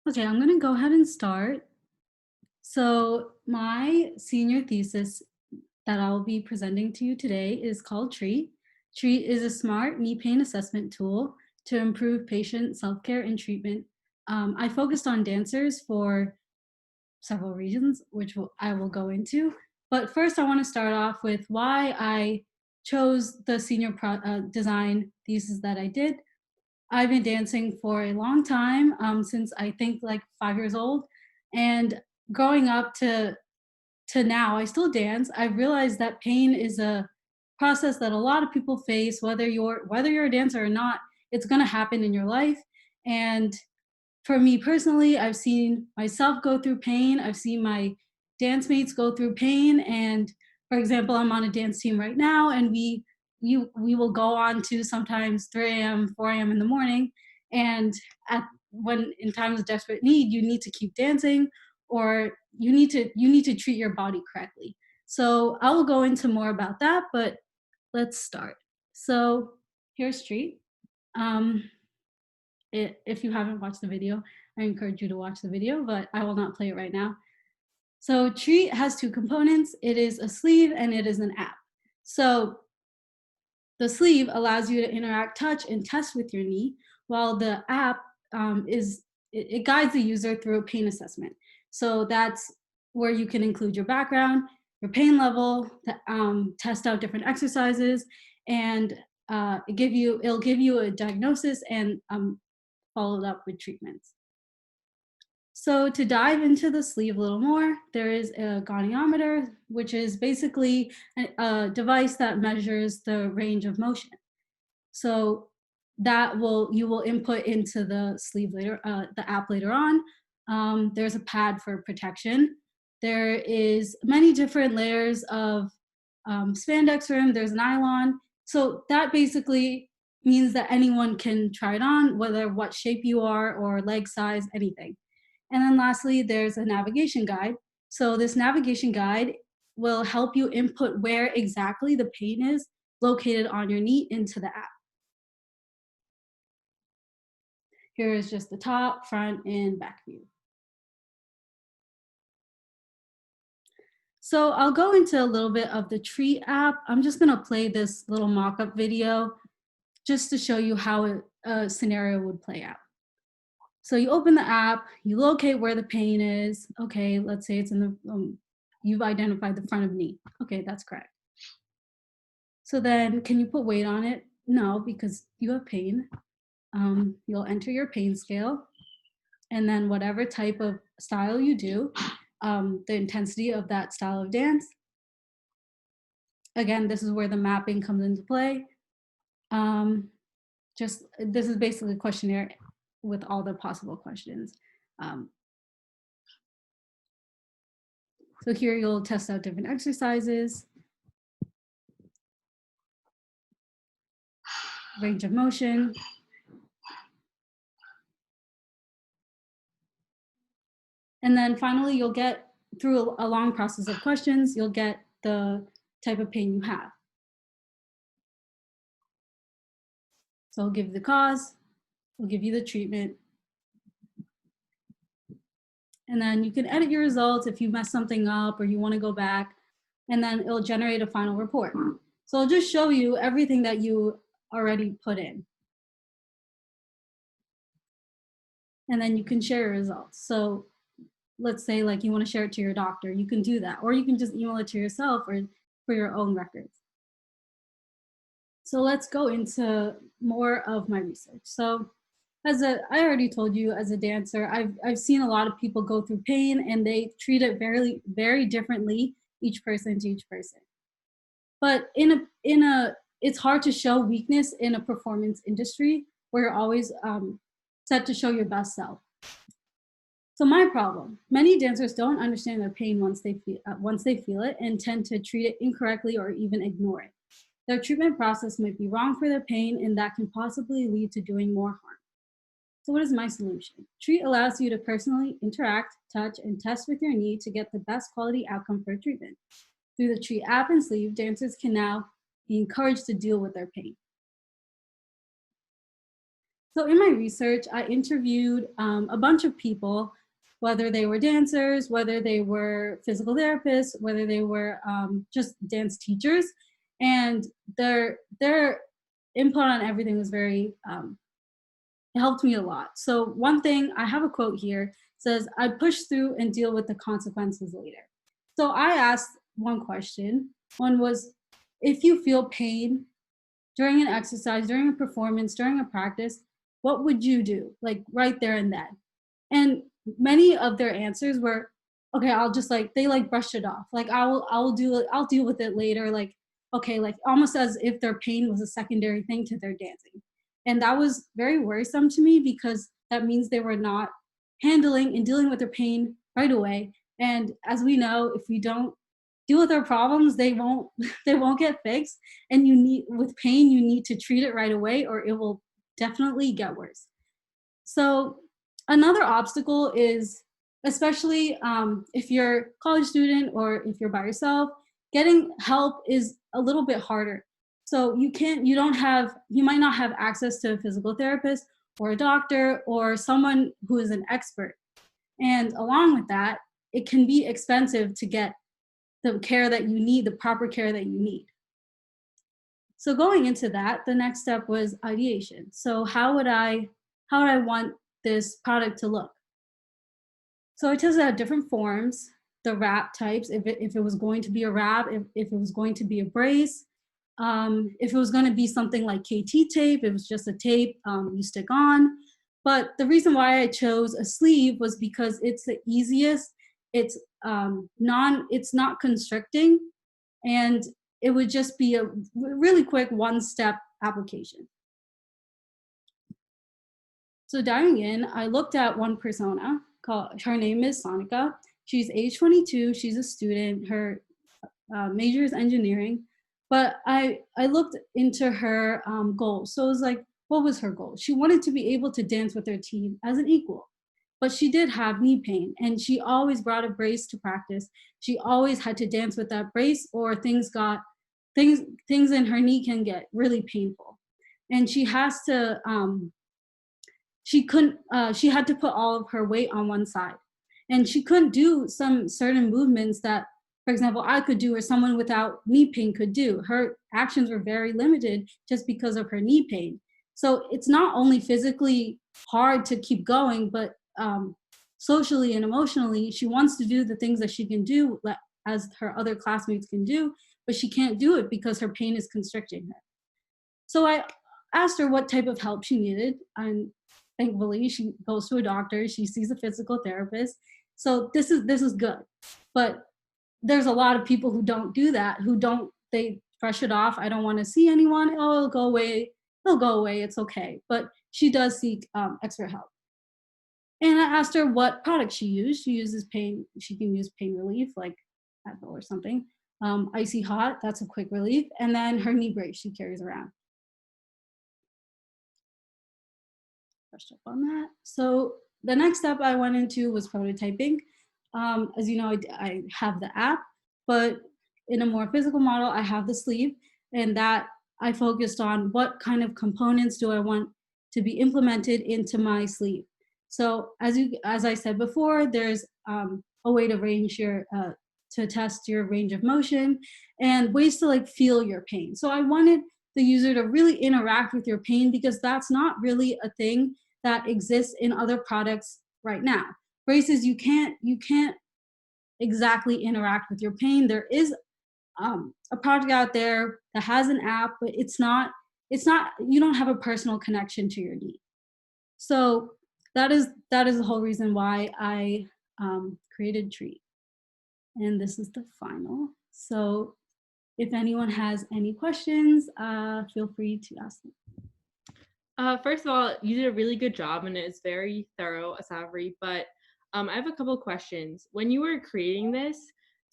Okay, I'm gonna go ahead and start. So my senior thesis that I'll be presenting to you today is called TREAT. TREAT is a smart knee pain assessment tool to improve patient self-care and treatment. I focused on dancers for several reasons, which I will go into. But first, I want to start off with why I chose the design thesis that I did. I've been dancing for a long time, since I think like 5 years old, and growing up to now, I still dance. I realized that pain is a process that a lot of people face, whether you're a dancer or not. It's going to happen in your life, and for me personally, I've seen myself go through pain. I've seen my dance mates go through pain. And for example, I'm on a dance team right now, and we will go on to sometimes 3 a.m., 4 a.m. in the morning. And when in times of desperate need, you need to keep dancing, or you need to treat your body correctly. So I will go into more about that, but let's start. So here's Street. Um, if you haven't watched the video, I encourage you to watch the video, but I will not play it right now. So Treat has two components. It is a sleeve and it is an app. So the sleeve allows you to interact, touch, and test with your knee, while the app it guides the user through a pain assessment. So that's where you can include your background, your pain level, test out different exercises, and it'll give you a diagnosis and followed up with treatments. So to dive into the sleeve a little more, there is a goniometer, which is basically a device that measures the range of motion. So you will input into the app later on. There's a pad for protection. There is many different layers of spandex rim. There's nylon. So that basically means that anyone can try it on, whether what shape you are or leg size, anything. And then lastly, there's a navigation guide. So this navigation guide will help you input where exactly the pain is located on your knee into the app. Here is just the top, front, and back view. So I'll go into a little bit of the Treat app. I'm just gonna play this little mock-up video just to show you how a scenario would play out. So you open the app, you locate where the pain is. Okay, let's say it's in you've identified the front of knee. Okay, that's correct. So then can you put weight on it? No, because you have pain. You'll enter your pain scale, and then whatever type of style you do, the intensity of that style of dance. Again, this is where the mapping comes into play. This is basically a questionnaire with all the possible questions. So here you'll test out different exercises, range of motion. And then finally, you'll get through a long process of questions, you'll get the type of pain you have. So I'll give you the cause, we'll give you the treatment, and then you can edit your results if you mess something up or you want to go back, and then it'll generate a final report. So I'll just show you everything that you already put in. And then you can share your results. So let's say like you want to share it to your doctor, you can do that, or you can just email it to yourself or for your own records. So let's go into more of my research. So I already told you, as a dancer, I've seen a lot of people go through pain and they treat it very, very differently, each person to each person. But it's hard to show weakness in a performance industry where you're always set to show your best self. So my problem, many dancers don't understand their pain once they feel it and tend to treat it incorrectly or even ignore it. Their treatment process might be wrong for their pain, and that can possibly lead to doing more harm. So what is my solution? Treat allows you to personally interact, touch, and test with your knee to get the best quality outcome for treatment. Through the Treat app and sleeve, dancers can now be encouraged to deal with their pain. So in my research, I interviewed a bunch of people, whether they were dancers, whether they were physical therapists, whether they were just dance teachers, and their input on everything was very it helped me a lot. So one thing, I have a quote here, says, "I push through and deal with the consequences later." So I asked one question. One was, if you feel pain during an exercise, during a performance, during a practice, what would you do? Like right there and then. And many of their answers were, okay, I'll just like, they like brushed it off. Like I will do it, I'll deal with it later. Like, okay, like almost as if their pain was a secondary thing to their dancing. And that was very worrisome to me because that means they were not handling and dealing with their pain right away. And as we know, if we don't deal with our problems, they won't they won't get fixed. And you need, with pain, you need to treat it right away or it will definitely get worse. So another obstacle is, especially if you're a college student or if you're by yourself, getting help is a little bit harder. So you might not have access to a physical therapist or a doctor or someone who is an expert. And along with that, it can be expensive to get the care that you need, the proper care that you need. So going into that, the next step was ideation. So how would I want this product to look? So I tested out different forms, the wrap types, if it was going to be a wrap, if it was going to be a brace, if it was going to be something like KT tape, it was just a tape you stick on. But the reason why I chose a sleeve was because it's the easiest. It's it's not constricting, and it would just be a really quick one-step application. So diving in, I looked at one persona called, her name is Sonica. She's age 22. She's a student. Her major is engineering. But I looked into her goals. So it was like, what was her goal? She wanted to be able to dance with her team as an equal. But she did have knee pain, and she always brought a brace to practice. She always had to dance with that brace, or things things in her knee can get really painful. And she had to put all of her weight on one side, and she couldn't do some certain movements that, for example, I could do or someone without knee pain could do. Her actions were very limited just because of her knee pain. So it's not only physically hard to keep going, but socially and emotionally, she wants to do the things that she can do as her other classmates can do, but she can't do it because her pain is constricting her. So I asked her what type of help she needed, and thankfully she goes to a doctor, she sees a physical therapist. So this is good. But there's a lot of people who don't do that, who don't they brush it off. I don't want to see anyone. Oh, it'll go away. It'll go away. It's okay. But she does seek expert help. And I asked her what product she used. She uses pain. She can use pain relief like Advil or something. Icy hot. That's a quick relief. And then her knee brace she carries around. Brushed up on that. So the next step I went into was prototyping. As you know, I have the app, but in a more physical model, I have the sleeve, and that I focused on what kind of components do I want to be implemented into my sleeve. So as I said before, there's a way to to test your range of motion and ways to like feel your pain. So I wanted the user to really interact with your pain because that's not really a thing that exists in other products right now. Braces, you can't exactly interact with your pain. There is a product out there that has an app, but it's not you don't have a personal connection to your knee. So that is the whole reason why I created Treat. And this is the final. So if anyone has any questions, feel free to ask them. First of all, you did a really good job and it's very thorough, Asavari. But I have a couple of questions. When you were creating this,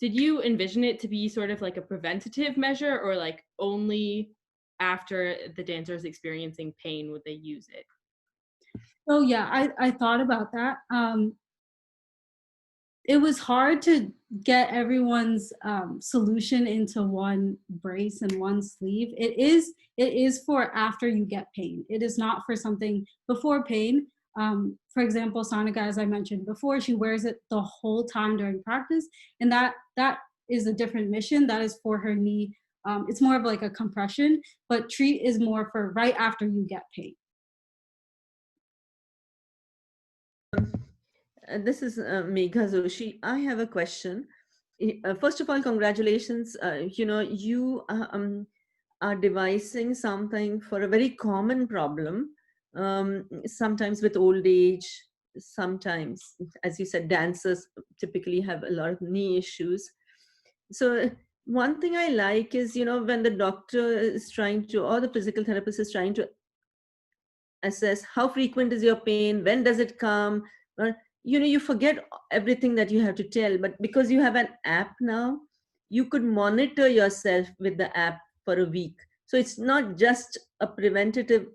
did you envision it to be sort of like a preventative measure or like only after the dancer is experiencing pain would they use it? So yeah, I thought about that. it was hard to get everyone's solution into one brace and one sleeve. It is for after you get pain. It is not for something before pain. For example, Sonika, as I mentioned before, she wears it the whole time during practice, and that is a different mission. That is for her knee. It's more of like a compression, but treat is more for right after you get pain. This is Megha Joshi. I have a question. First of all, congratulations. You are devising something for a very common problem, sometimes with old age, sometimes, as you said, dancers typically have a lot of knee issues. So one thing I like is, when the doctor is trying to, or the physical therapist is trying to assess how frequent is your pain, when does it come, uh, you forget everything that you have to tell. But because you have an app now, you could monitor yourself with the app for a week. So it's not just a preventative,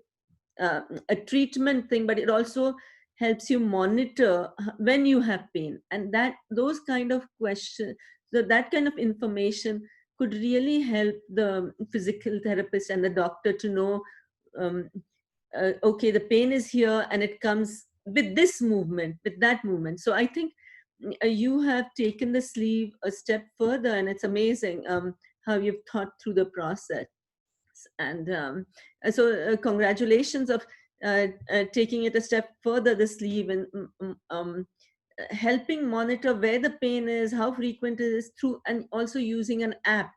a treatment thing, but it also helps you monitor when you have pain. And that those kind of questions, so that kind of information could really help the physical therapist and the doctor to know, um, okay, the pain is here and it comes with this movement, with that movement. So I think you have taken the sleeve a step further, and it's amazing how you've thought through the process. And so congratulations of taking it a step further, the sleeve, and helping monitor where the pain is, how frequent it is, through, and also using an app,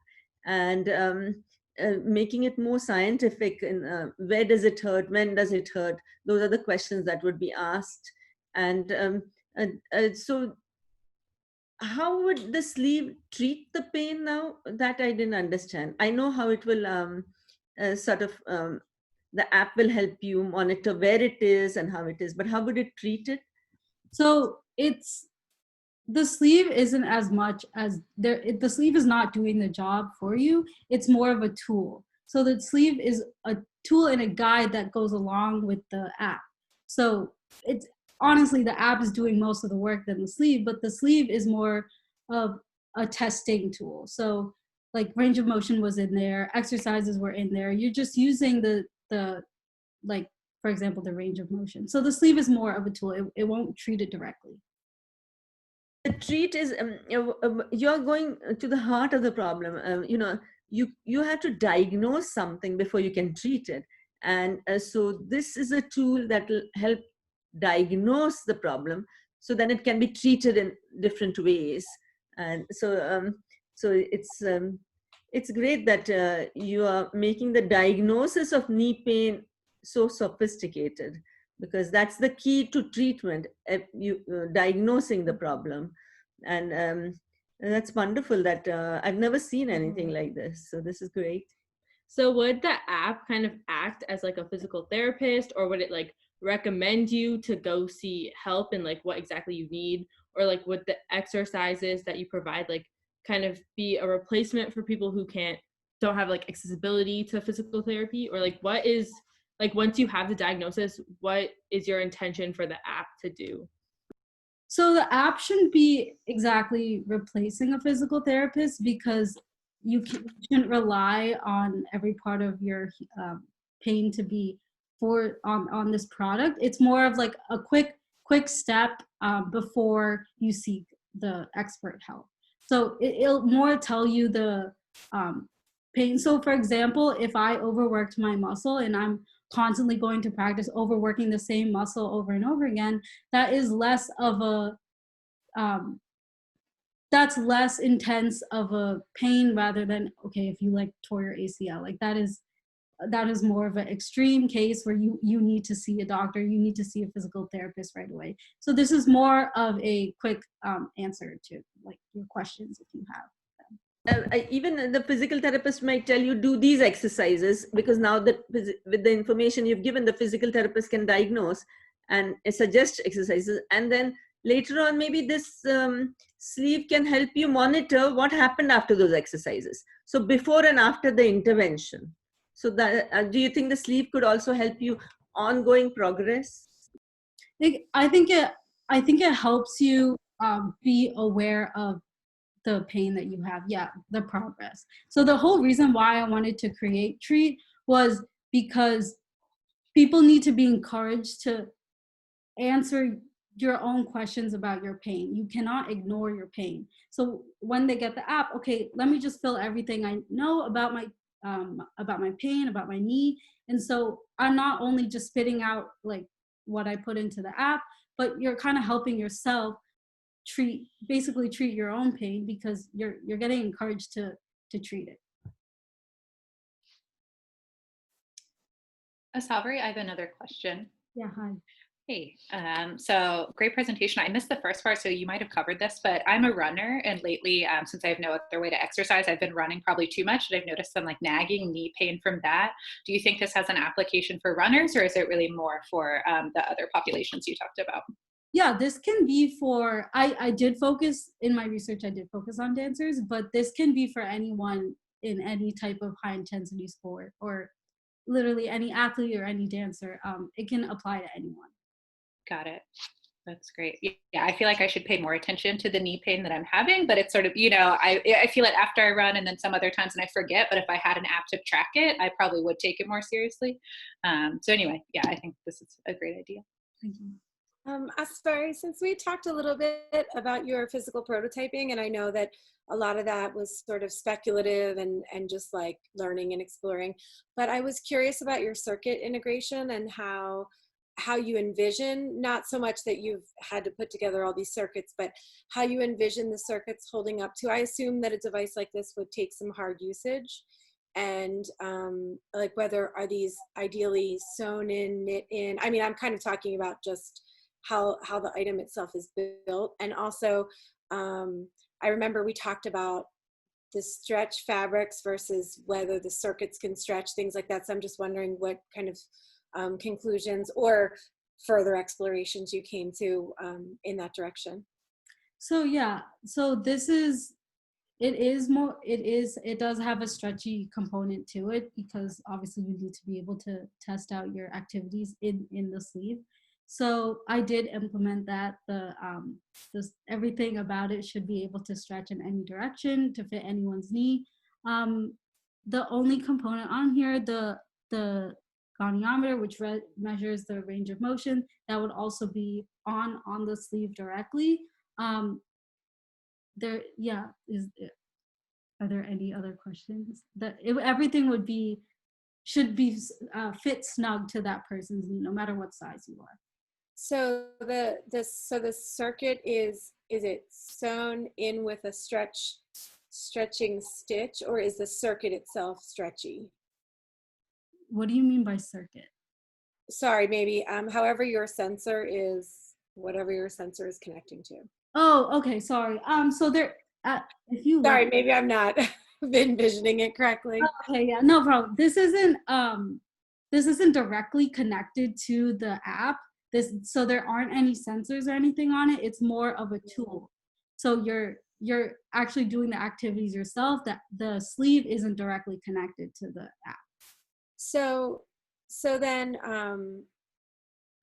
and making it more scientific. And where does it hurt, when does it hurt, those are the questions that would be asked. And so how would the sleeve treat the pain now? That I didn't understand. I know how it will sort of the app will help you monitor where it is and how it is, but how would it treat it? So it's the sleeve isn't as much as the sleeve is not doing the job for you. It's more of a tool. So the sleeve is a tool and a guide that goes along with the app. So it's honestly, the app is doing most of the work than the sleeve, but the sleeve is more of a testing tool. So like range of motion was in there, exercises were in there, you're just using the like, for example, the range of motion. So the sleeve is more of a tool. It won't treat it directly. The treat is, you're going to the heart of the problem. You have to diagnose something before you can treat it. And so this is a tool that will help diagnose the problem, so then it can be treated in different ways. And so it's great that you are making the diagnosis of knee pain so sophisticated, because that's the key to treatment, you diagnosing the problem. And that's wonderful that I've never seen anything like this, so this is great. So would the app kind of act as like a physical therapist, or would it like recommend you to go see help and like what exactly you need? Or like would the exercises that you provide like kind of be a replacement for people who don't have like accessibility to physical therapy? Or like what is, like once you have the diagnosis, what is your intention for the app to do? So the app shouldn't be exactly replacing a physical therapist, because you shouldn't rely on every part of your pain to be on this product. It's more of like a quick step before you seek the expert help. So it'll more tell you the pain. So for example, if I overworked my muscle and I'm constantly going to practice overworking the same muscle over and over again, that is less of a um, that's less intense of a pain, rather than, okay, if you like tore your ACL, like that is more of an extreme case where you need to see a doctor, you need to see a physical therapist right away. So this is more of a quick answer to like your questions if you have. Even the physical therapist might tell you do these exercises, because now that with the information you've given, the physical therapist can diagnose and suggest exercises. And then later on, maybe this sleeve can help you monitor what happened after those exercises, so before and after the intervention. So that do you think the sleeve could also help you ongoing progress? I think it helps you be aware of the pain that you have. Yeah, the progress. So the whole reason why I wanted to create Treat was because people need to be encouraged to answer your own questions about your pain. You cannot ignore your pain. So when they get the app, okay, let me just fill everything I know about my pain, about my knee. And so I'm not only just spitting out like what I put into the app, but you're kind of helping yourself basically treat your own pain, because you're getting encouraged to treat it. Asavari, I have another question. Yeah, hi. Hey, so great presentation. I missed the first part, so you might have covered this, but I'm a runner, and lately, since I have no other way to exercise, I've been running probably too much, and I've noticed some like nagging knee pain from that. Do you think this has an application for runners, or is it really more for the other populations you talked about? Yeah, this can be for, I did focus in my research, I did focus on dancers, but this can be for anyone in any type of high intensity sport, or literally any athlete or any dancer. It can apply to anyone. Got it. That's great. Yeah, I feel like I should pay more attention to the knee pain that I'm having, but it's sort of, I feel it after I run and then some other times and I forget, but if I had an app to track it, I probably would take it more seriously. So anyway, yeah, I think this is a great idea. Thank you. Asavari, since we talked a little bit about your physical prototyping, and I know that a lot of that was sort of speculative and just like learning and exploring, but I was curious about your circuit integration and how you envision, not so much that you've had to put together all these circuits, but how you envision the circuits holding up to. I assume that a device like this would take some hard usage, and like whether are these ideally sewn in, knit in. I mean, I'm kind of talking about just how the item itself is built. And also, I remember we talked about the stretch fabrics versus whether the circuits can stretch, things like that. So I'm just wondering what kind of conclusions or further explorations you came to in that direction. So yeah, so it does have a stretchy component to it, because obviously you need to be able to test out your activities in the sleeve. So I did implement that. Everything about it should be able to stretch in any direction to fit anyone's knee. The only component on here, the goniometer, which measures the range of motion, that would also be on the sleeve directly. Are there any other questions? Everything should be fit snug to that person's knee, no matter what size you are. So the circuit is it sewn in with a stretching stitch, or is the circuit itself stretchy? What do you mean by circuit? Sorry, maybe however your sensor is, whatever your sensor is connecting to. Oh, okay, sorry. So there, if you sorry, maybe I'm not envisioning it correctly. Okay, yeah, no problem. This isn't directly connected to the app. So there aren't any sensors or anything on it. It's more of a tool. So you're actually doing the activities yourself. That the sleeve isn't directly connected to the app. So then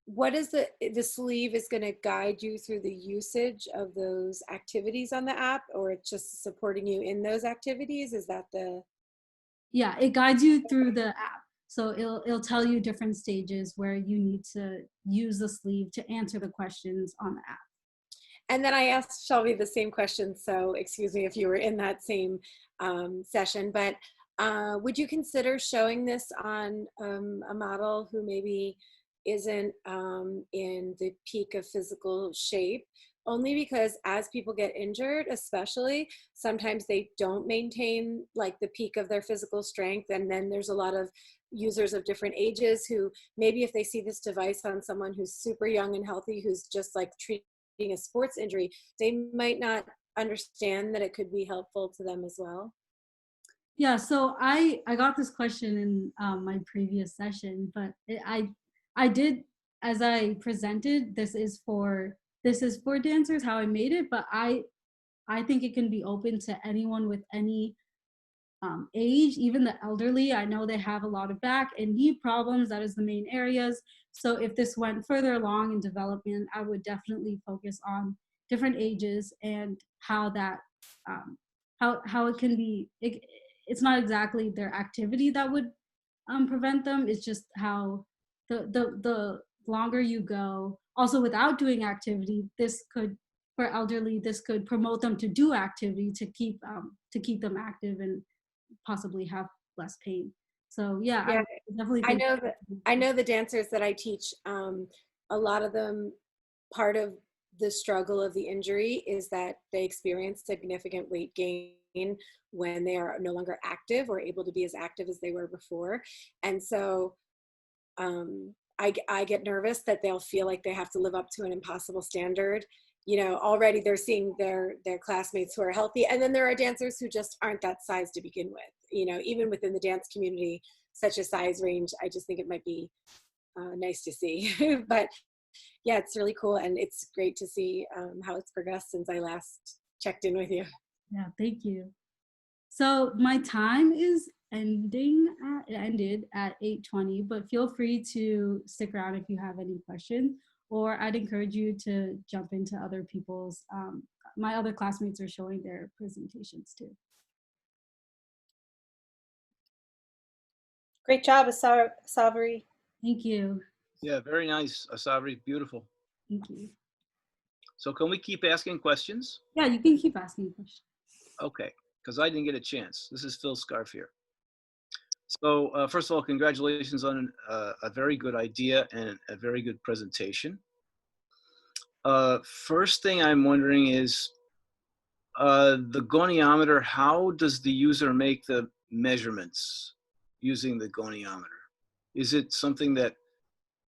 what is the sleeve is going to guide you through the usage of those activities on the app, or it's just supporting you in those activities? Is that the? Yeah, it guides you through the app. So it'll tell you different stages where you need to use the sleeve to answer the questions on the app. And then I asked Shelby the same question, so excuse me if you were in that same session, but would you consider showing this on a model who maybe isn't in the peak of physical shape? Only because as people get injured, especially, sometimes they don't maintain like the peak of their physical strength. And then there's a lot of users of different ages who maybe if they see this device on someone who's super young and healthy, who's just like treating a sports injury, they might not understand that it could be helpful to them as well. Yeah, so I got this question in my previous session, but I did, as I presented, this is for dancers, how I made it, but I think it can be open to anyone with any age, even the elderly. I know they have a lot of back and knee problems. That is the main areas. So if this went further along in development, I would definitely focus on different ages, and how that how it can be. It's not exactly their activity that would prevent them. It's just how the longer you go. Also, without doing activity, this could, for elderly, this could promote them to do activity to keep them active and possibly have less pain. So yeah, Yeah, I definitely I think. know that I know the dancers that I teach, a lot of them, part of the struggle of the injury is that they experience significant weight gain when they are no longer active or able to be as active as they were before. And so I get nervous that they'll feel like they have to live up to an impossible standard. You know, already they're seeing their classmates who are healthy, and then there are dancers who just aren't that size to begin with. You know, even within the dance community, such a size range, I just think it might be nice to see. But yeah, it's really cool, and it's great to see how it's progressed since I last checked in with you. Yeah, thank you. So my time is it ended at 8:20, but feel free to stick around if you have any questions, or I'd encourage you to jump into other people's, my other classmates are showing their presentations too. Great job, Asavari. Thank you. Yeah, very nice, Asavari. Beautiful. Thank you. So can we keep asking questions? Yeah, you can keep asking questions. Okay, because I didn't get a chance. This is Phil Scarf here. So first of all, congratulations on a very good idea and a very good presentation. First thing I'm wondering is the goniometer, how does the user make the measurements using the goniometer? Is it something that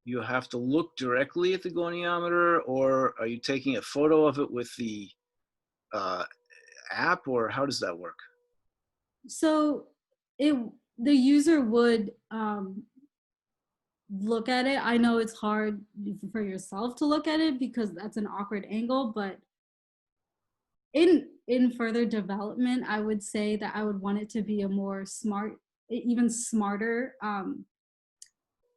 you have to look directly at the goniometer, or are you taking a photo of it with the app, or how does that work? So the user would look at it. I know it's hard for yourself to look at it because that's an awkward angle, but in further development, I would say that I would want it to be a more smart, even smarter,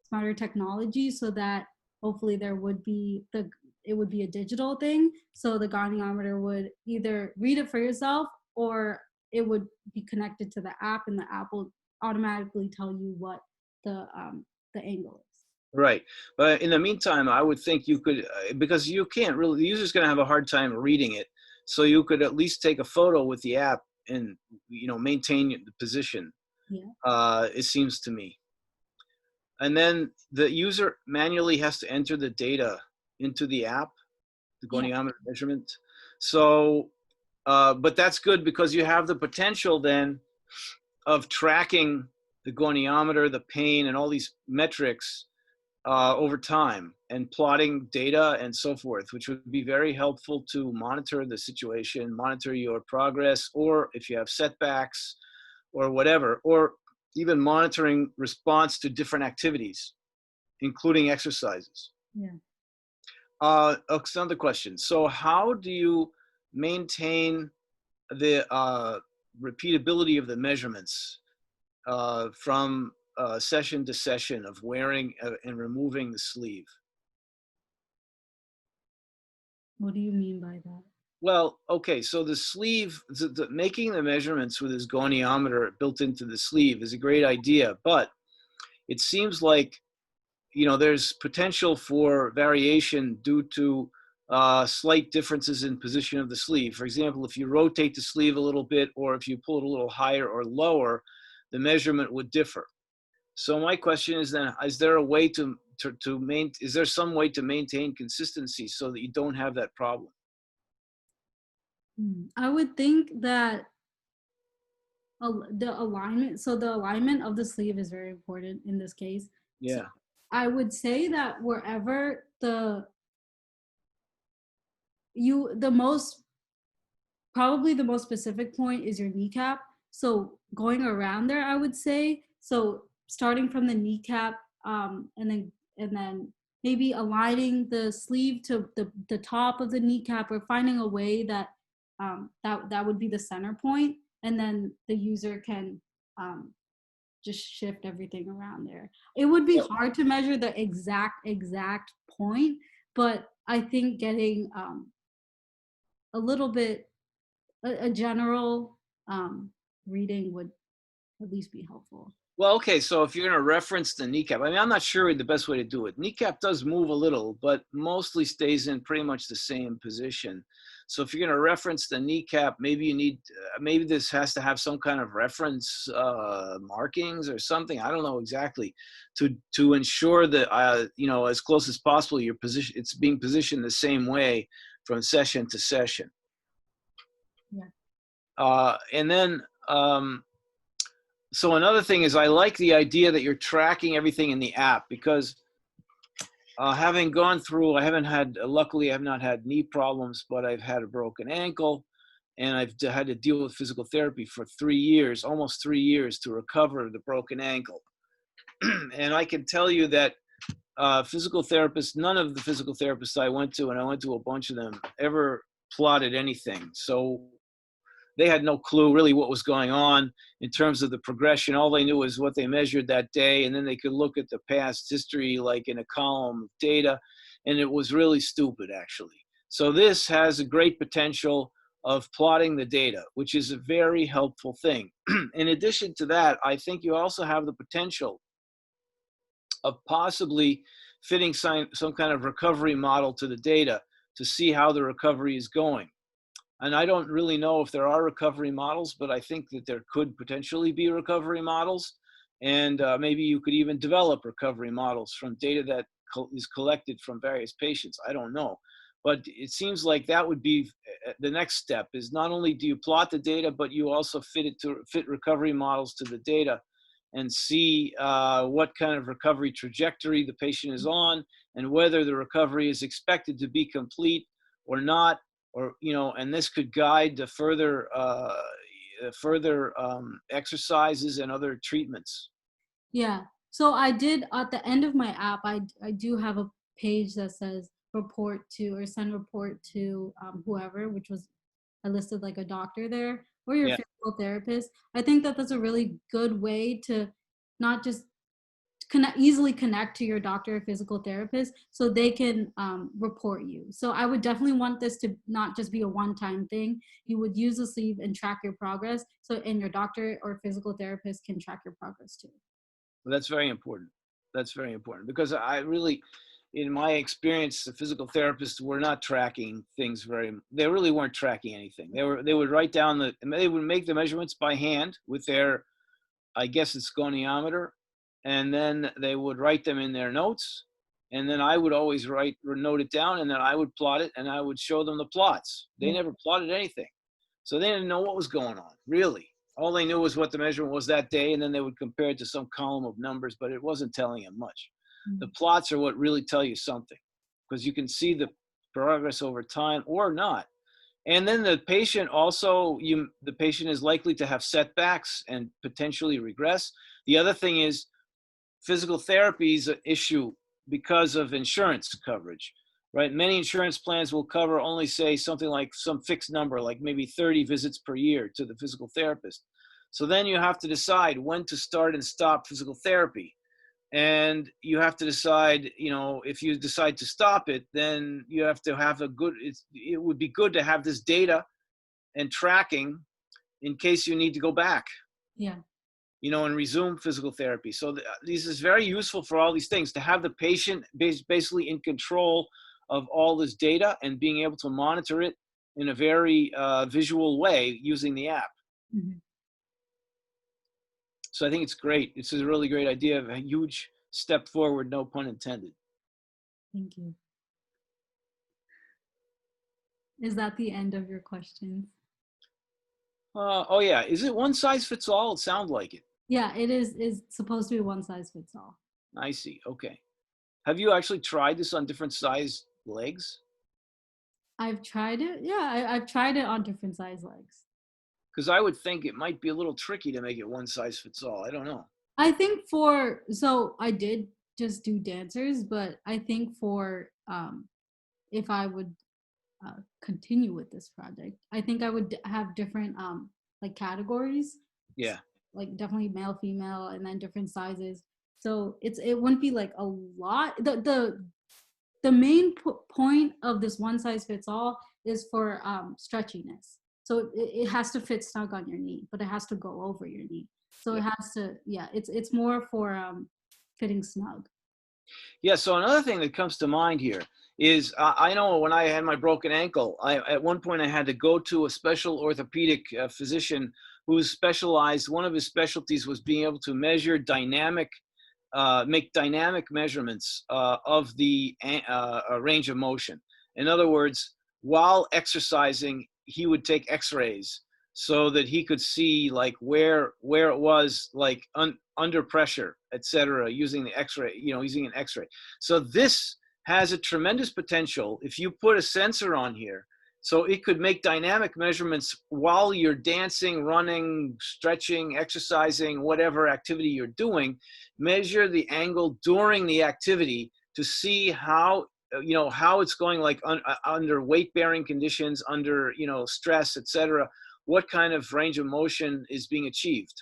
smarter technology, so that hopefully it would be a digital thing. So the goniometer would either read it for yourself, or it would be connected to the app, and the app will automatically tell you what the angle is. Right. But in the meantime, I would think you could, because you can't really, the user's going to have a hard time reading it. So you could at least take a photo with the app and, maintain the position. Yeah. It seems to me. And then the user manually has to enter the data into the app, the goniometer measurement. So, but that's good because you have the potential then of tracking the goniometer, the pain, and all these metrics over time, and plotting data and so forth, which would be very helpful to monitor the situation, monitor your progress, or if you have setbacks or whatever, or even monitoring response to different activities, including exercises. Yeah. Another question. So how do you maintain the repeatability of the measurements from session to session of wearing and removing the sleeve? What do you mean by that? Well, okay, so the sleeve, making the measurements with this goniometer built into the sleeve is a great idea, but it seems like, there's potential for variation due to slight differences in position of the sleeve. For example, if you rotate the sleeve a little bit, or if you pull it a little higher or lower, the measurement would differ. So my question is then, is there a way is there some way to maintain consistency so that you don't have that problem? I would think that the alignment of the sleeve is very important in this case. Yeah. So I would say that wherever probably the most specific point is your kneecap. So going around there, I would say, so starting from the kneecap, and then maybe aligning the sleeve to the top of the kneecap, or finding a way that that would be the center point, and then the user can just shift everything around there. It would be hard to measure the exact point, but I think getting a little bit, a general reading would at least be helpful. Well, okay, so if you're going to reference the kneecap, I mean, I'm not sure the best way to do it. Kneecap does move a little, but mostly stays in pretty much the same position. So if you're going to reference the kneecap, maybe you need, maybe this has to have some kind of reference markings or something. I don't know exactly, to ensure that you know, as close as possible, your position, it's being positioned the same way from session to session. Yeah. And then. So another thing is, I like the idea that you're tracking everything in the app, because having gone through, luckily I have not had knee problems, but I've had a broken ankle, and I've had to deal with physical therapy for 3 years, almost 3 years, to recover the broken ankle. And I can tell you that physical therapists, none of the physical therapists I went to, and I went to a bunch of them, ever plotted anything. So they had no clue really what was going on in terms of the progression. All they knew was what they measured that day, and then they could look at the past history like in a column of data, and it was really stupid, actually. So this has a great potential of plotting the data, which is a very helpful thing. In addition to that, I think you also have the potential of possibly fitting some kind of recovery model to the data to see how the recovery is going. And I don't really know if there are recovery models, but I think that there could potentially be recovery models. And maybe you could even develop recovery models from data that is collected from various patients. I don't know. But it seems like that would be the next step, is not only do you plot the data, but you also fit recovery models to the data and see what kind of recovery trajectory the patient is on, and whether the recovery is expected to be complete or not. Or, you know, and this could guide the further exercises and other treatments. Yeah. So I did, at the end of my app, I do have a page that says report to, or send report to whoever, which was, I listed like a doctor there, or your Yeah. physical therapist. I think that that's a really good way to not just easily connect to your doctor or physical therapist, so they can report you. So I would definitely want this to not just be a one-time thing. You would use the sleeve and track your progress, and your doctor or physical therapist can track your progress too. Well, that's very important. That's very important, because I really, in my experience, the physical therapists were not tracking things they really weren't tracking anything. They would write down they would make the measurements by hand with their, I guess it's goniometer, and then they would write them in their notes, and then I would always note it down, and then I would plot it, and I would show them the plots. They never plotted anything, so they didn't know what was going on, really. All they knew was what the measurement was that day, and then they would compare it to some column of numbers, but it wasn't telling them much. The plots are what really tell you something, because you can see the progress over time or not. And then the patient also, the patient is likely to have setbacks and potentially regress. The other thing is, physical therapy is an issue because of insurance coverage, right? Many insurance plans will cover only, say, something like some fixed number, like maybe 30 visits per year to the physical therapist. So then you have to decide when to start and stop physical therapy. And you have to decide, you know, if you decide to stop it, then you have to have it would be good to have this data and tracking in case you need to go back. Yeah. You know, and resume physical therapy. So this is very useful for all these things, to have the patient basically in control of all this data and being able to monitor it in a very visual way using the app. Mm-hmm. So I think it's great. It's a really great idea, a huge step forward, no pun intended. Thank you. Is that the end of your questions? Oh yeah, is it one size fits all? It sounds like it. Yeah, it is supposed to be one size fits all. I see. Okay. Have you actually tried this on different size legs? I've tried it. Yeah, I've tried it on different size legs. Because I would think it might be a little tricky to make it one size fits all. I don't know. I think so I did just do dancers, but I think for if I would continue with this project, I think I would have different like categories. Yeah. Like definitely male, female, and then different sizes. So it wouldn't be like a lot. The main point of this one size fits all is for stretchiness. So it has to fit snug on your knee, but it has to go over your knee. So it has to, yeah, it's more for fitting snug. Yeah, so another thing that comes to mind here is I know when I had my broken ankle, at one point I had to go to a special orthopedic physician who specialized, one of his specialties was being able to measure make dynamic measurements of the range of motion. In other words, while exercising, he would take x-rays so that he could see like where it was like under pressure, etc., using the x-ray, using an x-ray. So this has a tremendous potential if you put a sensor on here, so it could make dynamic measurements while you're dancing, running, stretching, exercising, whatever activity you're doing. Measure the angle during the activity to see how how it's going, like under weight bearing conditions, under stress, etc., what kind of range of motion is being achieved.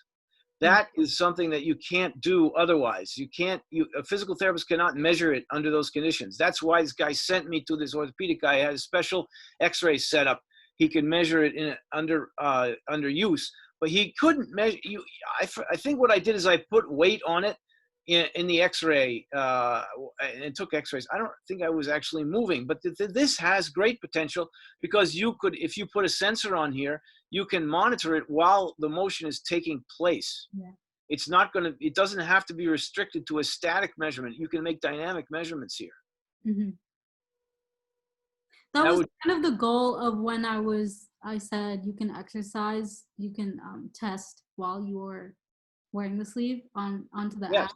That is something that you can't do otherwise. A physical therapist cannot measure it under those conditions. That's why this guy sent me to this orthopedic guy. He had a special x-ray setup. He could measure it under use, but he couldn't measure you. I think what I did is I put weight on it in the x-ray and took x-rays. I don't think I was actually moving, but this has great potential because you could, if you put a sensor on here, you can monitor it while the motion is taking place. Yeah. It doesn't have to be restricted to a static measurement. You can make dynamic measurements here. Mm-hmm. That was kind of the goal of when I said you can exercise, you can test while you're wearing the sleeve onto the app.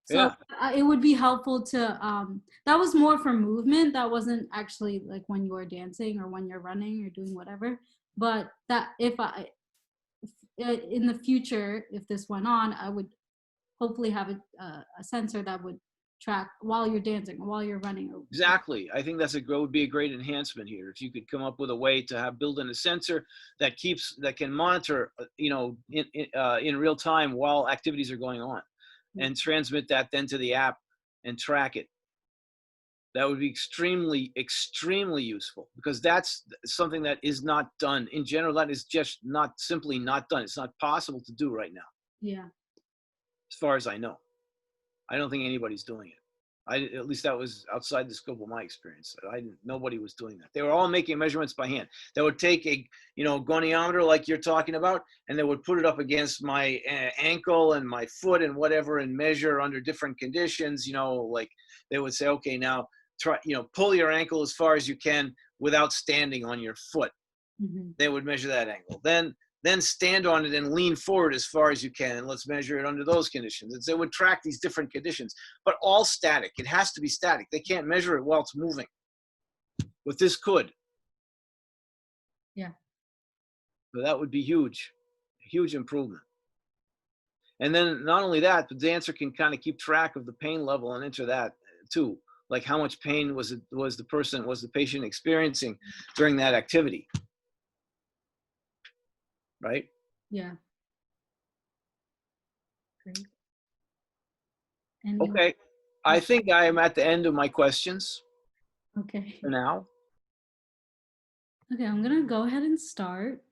So it would be helpful to, that was more for movement. That wasn't actually like when you are dancing or when you're running or doing whatever. But that if in the future, if this went on, I would hopefully have a sensor that would track while you're dancing or while you're running. Exactly. I think would be a great enhancement here. If you could come up with a way to build in a sensor that can monitor, in real time while activities are going on, and transmit that then to the app and track it. That would be extremely, extremely useful, because that's something that is not done. In general, that is just simply not done. It's not possible to do right now. Yeah. As far as I know. I don't think anybody's doing it. At least that was outside the scope of my experience. Nobody was doing that. They were all making measurements by hand. They would take a goniometer like you're talking about, and they would put it up against my ankle and my foot and whatever, and measure under different conditions. Like they would say, okay, now try, pull your ankle as far as you can without standing on your foot. Mm-hmm. They would measure that angle. Then stand on it and lean forward as far as you can, and let's measure it under those conditions. And so it would track these different conditions, but all static. It has to be static. They can't measure it while it's moving. But this could. Yeah. So that would be huge improvement. And then not only that, the dancer can kind of keep track of the pain level and enter that too. Like how much pain was the patient experiencing during that activity. Right? Yeah. Great. Okay. I think I am at the end of my questions. Okay. For now. Okay, I'm gonna go ahead and start.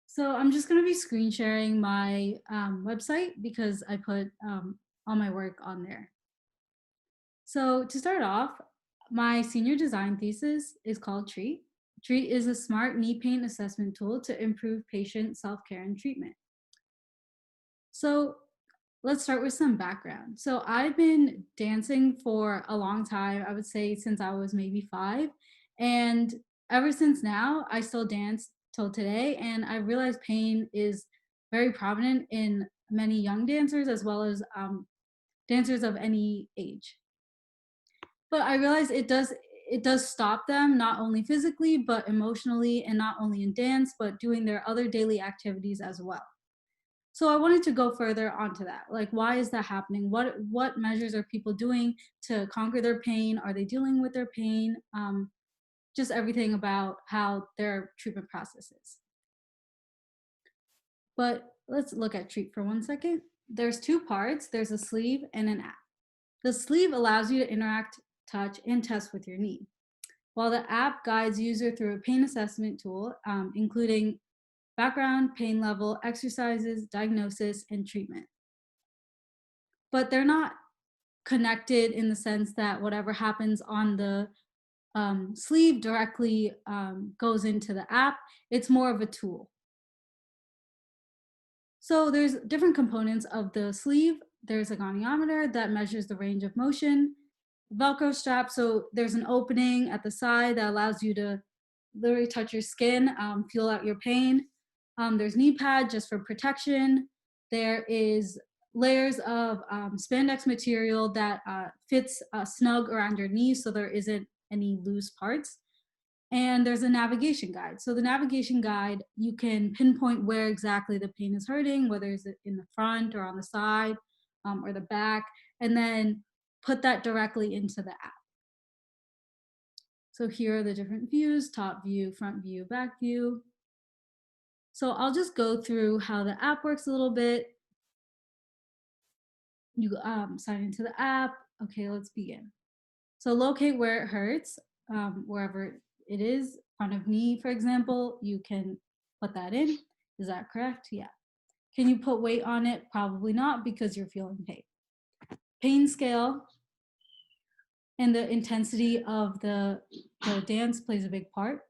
So I'm just gonna be screen sharing my website because I put all my work on there. So to start off, my senior design thesis is called TREAT. TREAT is a smart knee pain assessment tool to improve patient self-care and treatment. So let's start with some background. So I've been dancing for a long time, I would say since I was maybe 5. And ever since now, I still dance till today. And I realized pain is very prominent in many young dancers as well as dancers of any age. But I realized it does stop them, not only physically, but emotionally, and not only in dance, but doing their other daily activities as well. So I wanted to go further onto that. Like, why is that happening? What measures are people doing to conquer their pain? Are they dealing with their pain? Just everything about how their treatment process is. But let's look at TREAT for 1 second. There's 2 parts. There's a sleeve and an app. The sleeve allows you to interact, touch, and test with your knee. while the app guides user through a pain assessment tool, including background, pain level, exercises, diagnosis, and treatment. But they're not connected in the sense that whatever happens on the sleeve directly goes into the app. It's more of a tool. So there's different components of the sleeve. There's a goniometer that measures the range of motion, Velcro strap. So there's an opening at the side that allows you to literally touch your skin, feel out your pain. There's knee pad just for protection. There is layers of spandex material that fits snug around your knees so there isn't any loose parts. And there's a navigation guide. So the navigation guide, you can pinpoint where exactly the pain is hurting, whether it's in the front or on the side or the back, and then put that directly into the app. So here are the different views: top view, front view, back view. So I'll just go through how the app works a little bit. You sign into the app. Okay, let's begin. So locate where it hurts, wherever it is, front of knee, for example, you can put that in. Is that correct? Yeah. Can you put weight on it? Probably not, because you're feeling pain. Pain scale and the intensity of the dance plays a big part.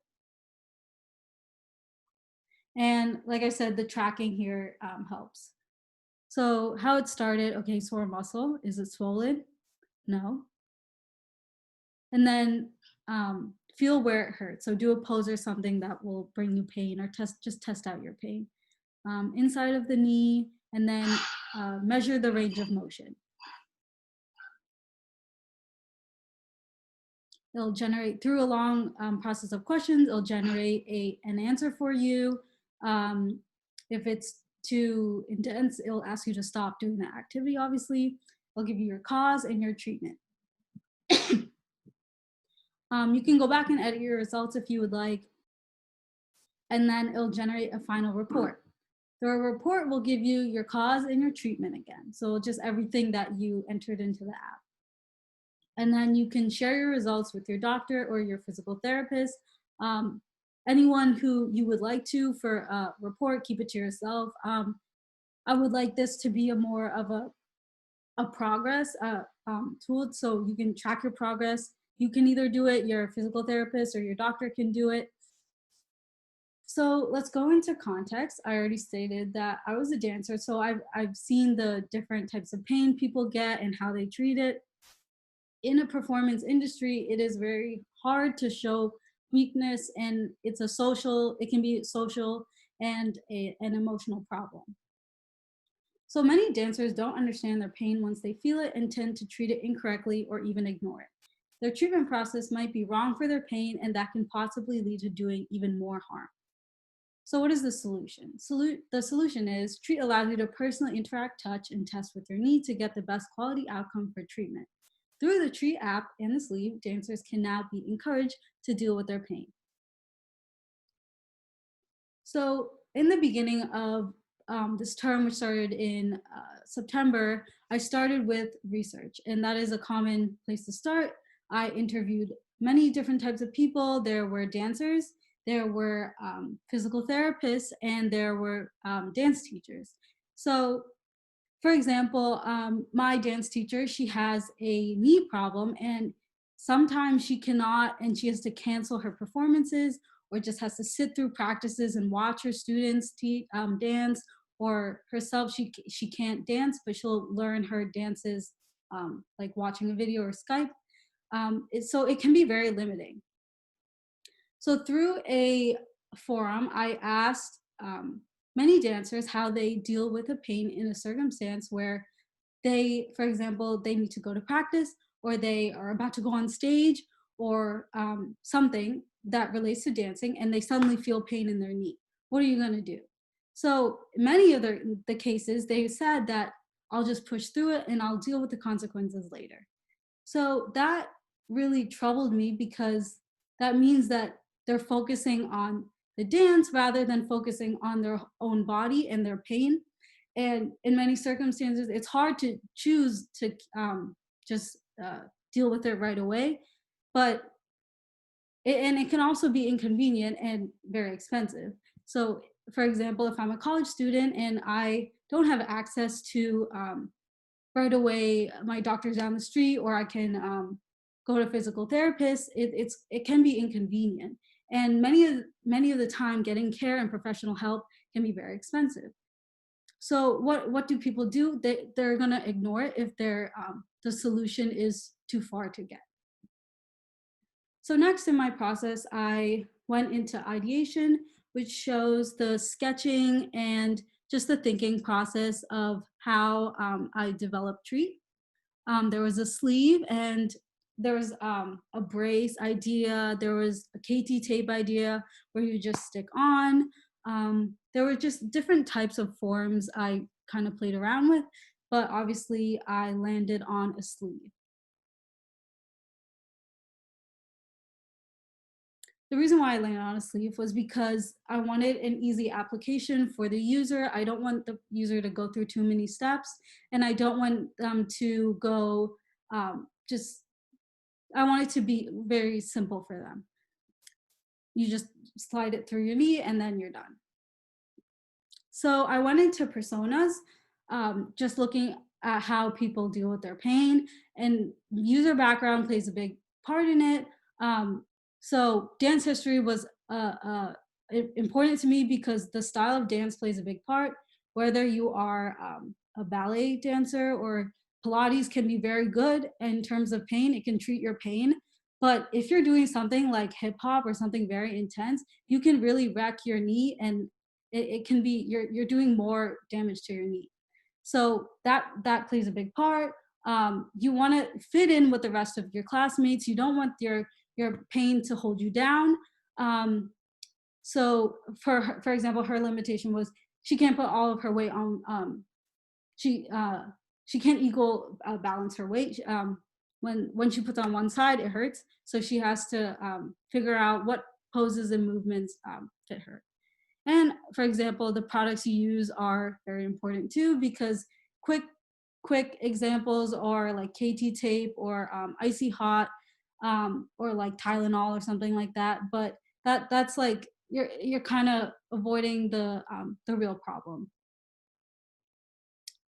And like I said, the tracking here helps. So how it started, okay, sore muscle, is it swollen? No. And then feel where it hurts. So do a pose or something that will bring you pain, or just test out your pain. Inside of the knee, and then measure the range of motion. It'll generate, through a long process of questions, it'll generate an answer for you. If it's too intense, it'll ask you to stop doing that activity, obviously. It'll give you your cause and your treatment. You can go back and edit your results if you would like, and then it'll generate a final report. The report will give you your cause and your treatment again. So just everything that you entered into the app. And then you can share your results with your doctor or your physical therapist. Anyone who you would like to for a report, keep it to yourself. I would like this to be a more of a progress tool, so you can track your progress. You can either do it, your physical therapist or your doctor can do it. So let's go into context. I already stated that I was a dancer, so I've seen the different types of pain people get and how they treat it. In a performance industry, it is very hard to show weakness, and it can be social and an emotional problem. So many dancers don't understand their pain once they feel it and tend to treat it incorrectly or even ignore it. Their treatment process might be wrong for their pain, and that can possibly lead to doing even more harm. So what is the solution? The solution is Treat allows you to personally interact, touch, and test with your knee to get the best quality outcome for treatment. Through the Treat app and the sleeve, dancers can now be encouraged to deal with their pain. So in the beginning of this term, which started in September, I started with research, and that is a common place to start. I interviewed many different types of people. There were dancers, there were physical therapists, and there were dance teachers. So for example, my dance teacher, she has a knee problem, and sometimes she cannot, and she has to cancel her performances, or just has to sit through practices and watch her students dance, or herself, she can't dance, but she'll learn her dances like watching a video or Skype. So it can be very limiting. So through a forum, I asked many dancers how they deal with a pain in a circumstance where they, for example, they need to go to practice, or they are about to go on stage, or something that relates to dancing, and they suddenly feel pain in their knee. What are you going to do? So many of the cases, they said that I'll just push through it and I'll deal with the consequences later. So that really troubled me, because that means that they're focusing on the dance rather than focusing on their own body and their pain. And in many circumstances, it's hard to choose to just deal with it right away. But And it can also be inconvenient and very expensive. So for example, if I'm a college student and I don't have access to right away my doctor's down the street, or I can go to a physical therapist, it can be inconvenient. And many of the time getting care and professional help can be very expensive. So what do people do? They're gonna ignore it if the solution is too far to get. So next in my process, I went into ideation, which shows the sketching and just the thinking process of how I developed Treat. There was a sleeve, and there was a brace idea. There was a KT tape idea where you just stick on. There were just different types of forms I kind of played around with, but obviously I landed on a sleeve. The reason why I landed on a sleeve was because I wanted an easy application for the user. I don't want the user to go through too many steps, and I don't want them to go I want it to be very simple for them. You just slide it through your knee and then you're done. So I went into personas, just looking at how people deal with their pain, and user background plays a big part in it. So dance history was important to me because the style of dance plays a big part. Whether you are a ballet dancer or Pilates can be very good in terms of pain. It can treat your pain. But if you're doing something like hip hop or something very intense, you can really wreck your knee, and it can be you're doing more damage to your knee. So that plays a big part. You want to fit in with the rest of your classmates. You don't want your pain to hold you down. So for example, her limitation was she can't put all of her weight on. She can't equal balance her weight. When she puts on one side, it hurts. So she has to figure out what poses and movements fit her. And for example, the products you use are very important too, because quick examples are like KT tape or icy hot, or like Tylenol or something like that. But that's like you're kind of avoiding the real problem.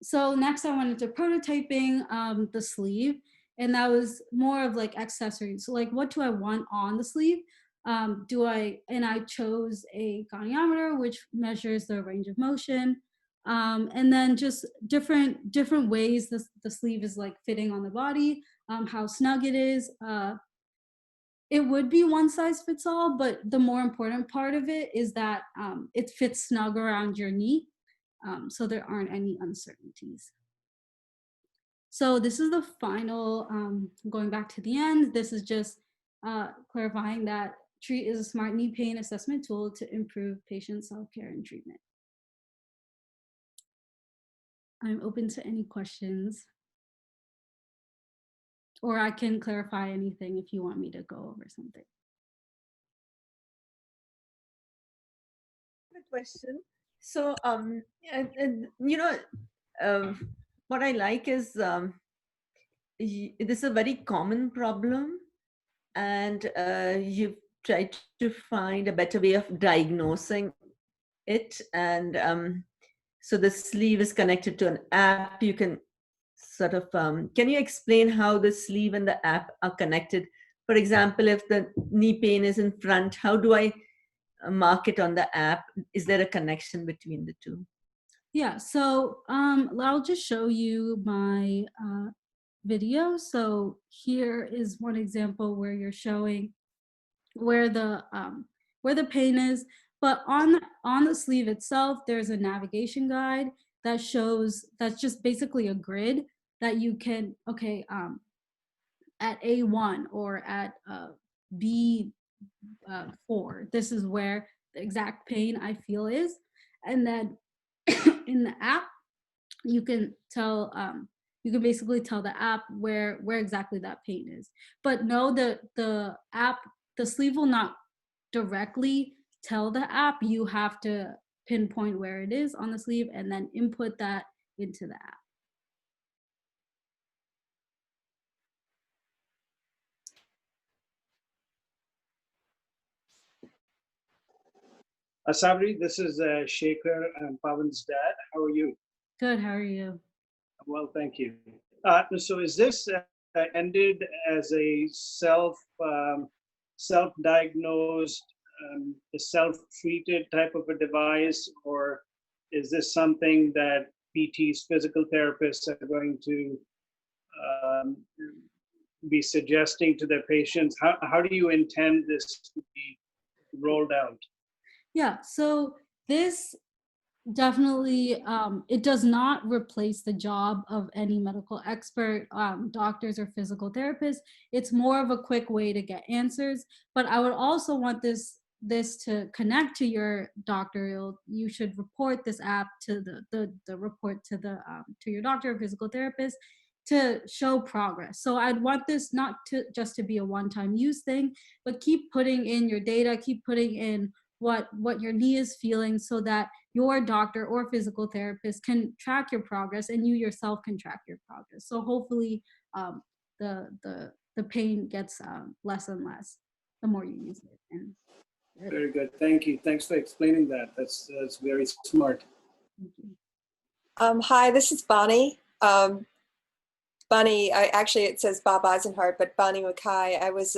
So next I went into prototyping the sleeve, and that was more of like accessories. So like, what do I want on the sleeve? And I chose a goniometer, which measures the range of motion. And then just different ways the sleeve is like fitting on the body, how snug it is. It would be one size fits all, but the more important part of it is that it fits snug around your knee, so there aren't any uncertainties. So this is the final, going back to the end, this is just clarifying that Treat is a smart knee pain assessment tool to improve patient self-care and treatment. I'm open to any questions, or I can clarify anything if you want me to go over something. Good question. So, what I like is this is a very common problem, and you've tried to find a better way of diagnosing it. And so the sleeve is connected to an app. You can sort of, can you explain how the sleeve and the app are connected? For example, if the knee pain is in front, how do I mark it on the app? Is there a connection between the two? Yeah, so I'll just show you my video. So here is one example where you're showing where the pain is, but on the sleeve itself, there's a navigation guide that shows, that's just basically a grid that you can, okay, at A1 or at B4, this is where the exact pain I feel is. And then in the app, you can tell, you can basically tell the app where exactly that pain is. But no, the app, the sleeve will not directly tell the app. You have to pinpoint where it is on the sleeve and then input that into the app. Asavari, this is Shekhar and Pavan's dad. How are you? Good, how are you? Well, thank you. So is this ended as a self-diagnosed, self-treated type of a device, or is this something that PTs, physical therapists, are going to um, be suggesting to their patients? How do you intend this to be rolled out? Yeah, so this definitely, it does not replace the job of any medical expert, doctors or physical therapists. It's more of a quick way to get answers. But I would also want this to connect to your doctor. You should report this app to the report to your doctor or physical therapist to show progress. So I'd want this not to just to be a one-time use thing, but keep putting in your data, keep putting in what your knee is feeling, so that your doctor or physical therapist can track your progress and you yourself can track your progress. So hopefully the pain gets less and less the more you use it. And Very good. Thank you. Thanks for explaining that. That's very smart. thank you. Hi, this is Bonnie. Bonnie, actually it says Bob Eisenhart, but Bonnie Mackay. I was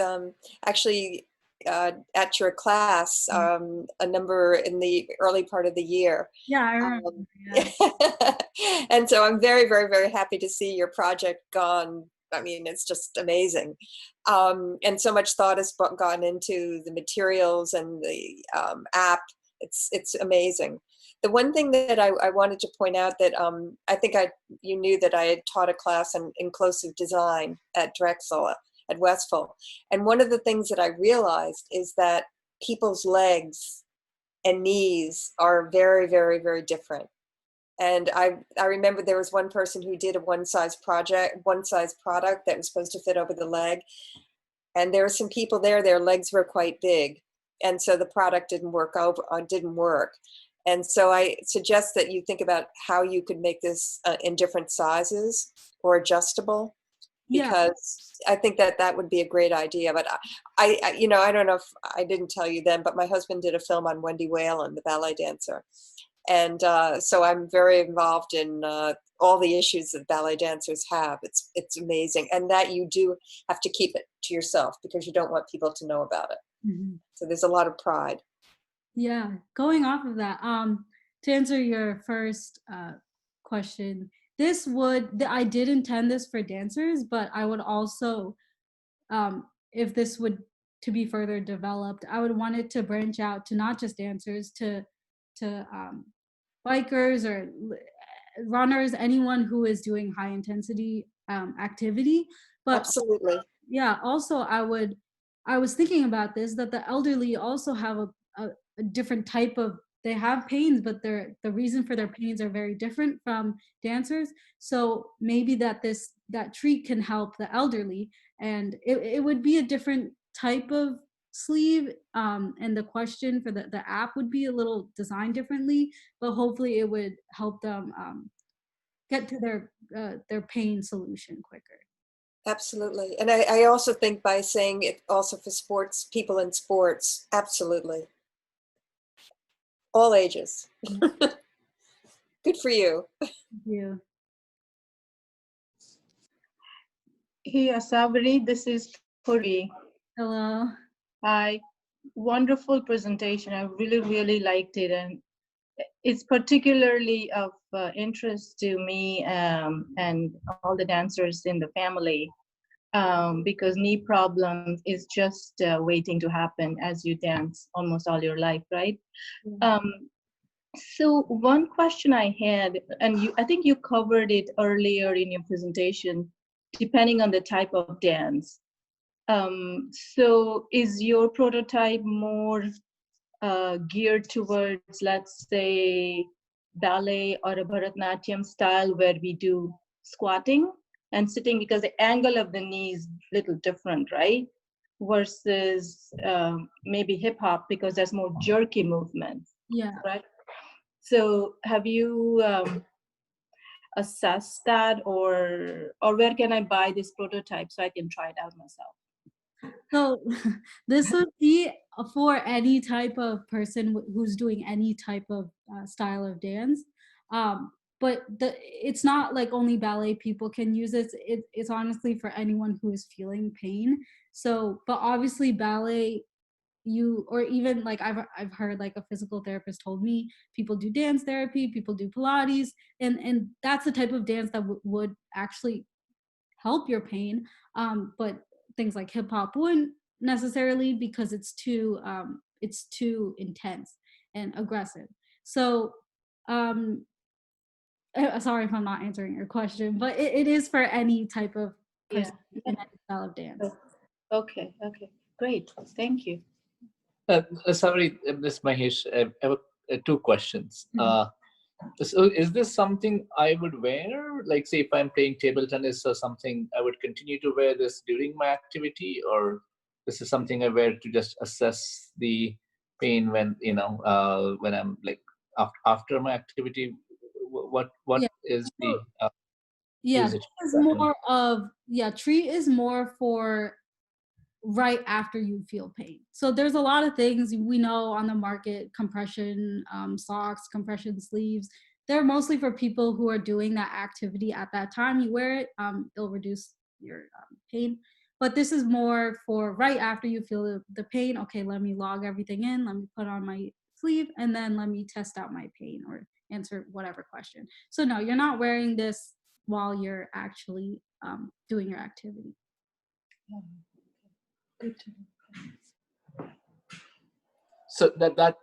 actually at your class a number in the early part of the year. Yeah, I remember. Yeah. And so I'm very, very, very happy to see your project gone. I mean, it's just amazing. And so much thought has gone into the materials and the app. It's amazing. The one thing that I wanted to point out that I think you knew that I had taught a class on inclusive design at Drexel at Westphal. And one of the things that I realized is that people's legs and knees are very, very, very different. And I remember there was one person who did a one size product that was supposed to fit over the leg. And there were some people there, their legs were quite big. And so the product didn't work. And so I suggest that you think about how you could make this in different sizes or adjustable, because I think that would be a great idea. But I don't know if I didn't tell you then, but my husband did a film on Wendy Whalen, the ballet dancer. And so I'm very involved in all the issues that ballet dancers have. It's amazing. And that you do have to keep it to yourself because you don't want people to know about it. Mm-hmm. So there's a lot of pride. Yeah, going off of that, to answer your first question, I did intend this for dancers, but I would also, if this would to be further developed, I would want it to branch out to not just dancers, to bikers or runners, anyone who is doing high intensity activity. But absolutely, yeah, also I was thinking about this, that the elderly also have a different type of, they have pains, but the reason for their pains are very different from dancers. So maybe that treat can help the elderly, and it would be a different type of sleeve, and the question for the app would be a little designed differently, but hopefully it would help them get to their pain solution quicker. Absolutely. And I also think by saying it also for people in sports, absolutely. All ages. Good for you. Thank you. Hey, Asavari, this is Puri. Hello. Hi, wonderful presentation. I really, really liked it. And it's particularly of interest to me and all the dancers in the family, because knee problems is just waiting to happen as you dance almost all your life, right? Mm-hmm. So one question I had, and I think you covered it earlier in your presentation, depending on the type of dance. So is your prototype more geared towards, let's say, ballet or a Bharatanatyam style where we do squatting and sitting, because the angle of the knee is a little different, right? Versus maybe hip hop, because there's more jerky movements. Yeah. Right. So have you assessed that, or where can I buy this prototype so I can try it out myself? So this would be for any type of person who's doing any type of style of dance. Um, but it's not like only ballet people can use it. It's honestly for anyone who is feeling pain. So, but obviously ballet, you, or even like I've heard like a physical therapist told me people do dance therapy, people do Pilates, and that's the type of dance that would actually help your pain. But things like hip hop wouldn't necessarily, because it's too intense and aggressive. So sorry if I'm not answering your question, but it is for any type of Yeah. person in any style of dance. Okay. Okay. Great. Thank you. Sorry, Ms. Mahesh, I have two questions. Mhm. So is this something I would wear? Like, say, if I'm playing table tennis or something, I would continue to wear this during my activity, or this is something I wear to just assess the pain when, when I'm like after my activity? What Yeah. is the So, yeah, usage? treat is more for right after you feel pain. So there's a lot of things we know on the market: compression socks, compression sleeves. They're mostly for people who are doing that activity at that time. You wear it, it'll reduce your pain. But this is more for right after you feel the pain. Okay, let me log everything in, let me put on my sleeve, and then let me test out my pain or answer whatever question. So no, you're not wearing this while you're actually doing your activity. Good to know. So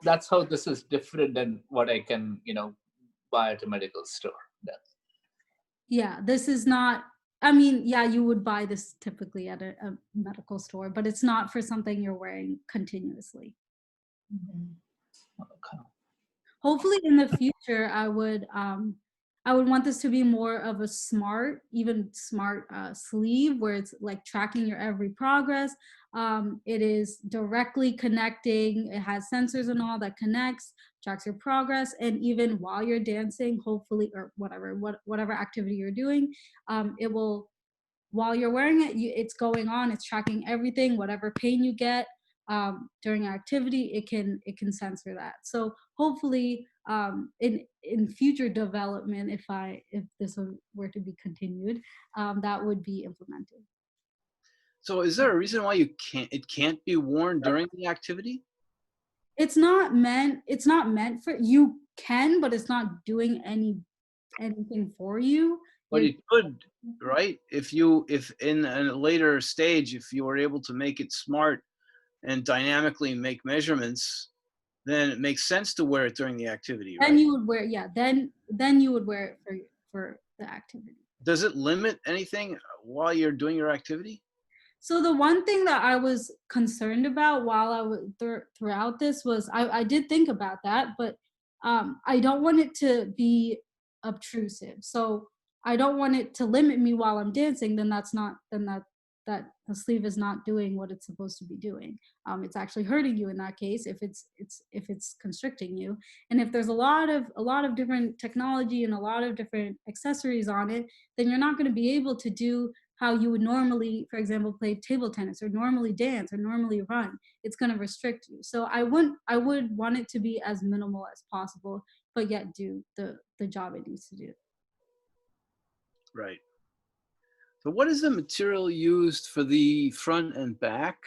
that's how this is different than what I can, buy at a medical store. Yeah, this is not, I mean, yeah, you would buy this typically at a medical store, but it's not for something you're wearing continuously. Mhm. Okay. Hopefully in the future, I would want this to be more of a smart, even smart sleeve, where it's like tracking your every progress. It is directly connecting. It has sensors and all that connects, tracks your progress, and even while you're dancing, hopefully, or whatever activity you're doing, it will, while you're wearing it, it's going on, it's tracking everything, whatever pain you get during activity, it can censor that. So hopefully in future development, if this were to be continued, that would be implemented. So is there a reason why it can't be worn during the activity? It's not meant for, you can, but it's not doing anything for you. But You're it could, right? If in a later stage, if you were able to make it smart and dynamically make measurements, then it makes sense to wear it during the activity, then right? you would wear, yeah, then you would wear it for the activity. Does it limit anything while you're doing your activity? So the one thing that I was concerned about while I was throughout this was, I did think about that, but I don't want it to be obtrusive. So I don't want it to limit me while I'm dancing. Then that's not, then that the sleeve is not doing what it's supposed to be doing. It's actually hurting you in that case if it's constricting you. And if there's a lot of different technology and a lot of different accessories on it, then you're not going to be able to do how you would normally, for example, play table tennis or normally dance or normally run. It's going to restrict you. So I would want it to be as minimal as possible, but yet do the job it needs to do. Right. So what is the material used for the front and back?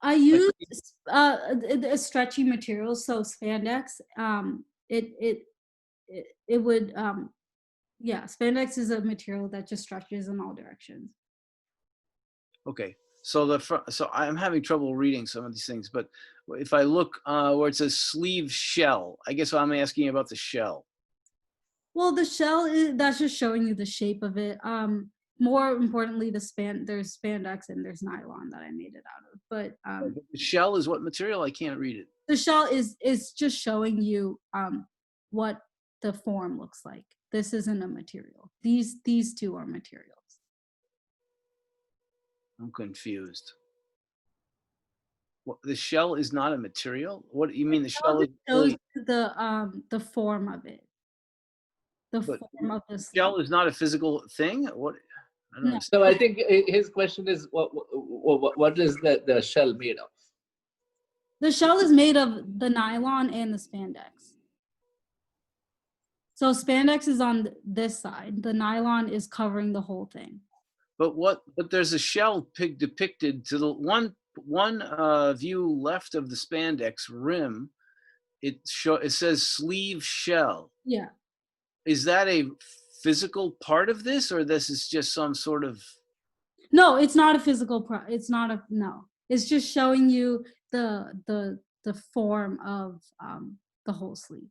I Like, use a stretchy material, so spandex. It would yeah, spandex is a material that just stretches in all directions. okay. So so I'm having trouble reading some of these things, but if I look where it says sleeve shell, I guess I'm asking about the shell. Well, the shell is, that's just showing you the shape of it. More importantly, there's spandex and there's nylon that I made it out of. But The shell is what material? I can't read it. the shell is just showing you what the form looks like. This isn't a material. These two are materials. I'm confused. What, the shell is not a material? What do you mean the shell is Shows really, you the form of it. The but form of the sleeve. shell is not a physical thing? What? I don't No. understand. So I think his question is, what is the shell made of? The shell is made of the nylon and the spandex. So spandex is on this side. The nylon is covering the whole thing. But there's a shell depicted to the one view left of the spandex rim. It says sleeve shell. Yeah. Is that a physical part of this, or this is just some sort of? No, it's not a physical it's not a no. It's just showing you the form of the whole sleeve.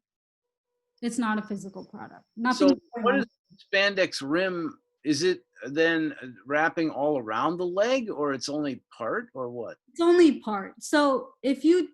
It's not a physical product. Nothing. So what is spandex rim? Is it then wrapping all around the leg, or it's only part, or what? It's only part. So if you,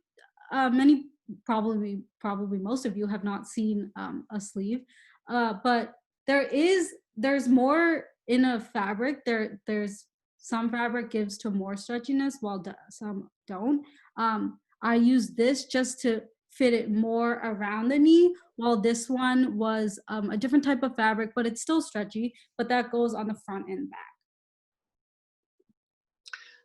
many probably most of you have not seen a sleeve, but there's more in a fabric. There's some fabric gives to more stretchiness, while some don't. I use this just to fit it more around the knee, while this one was a different type of fabric, but it's still stretchy, but that goes on the front and back.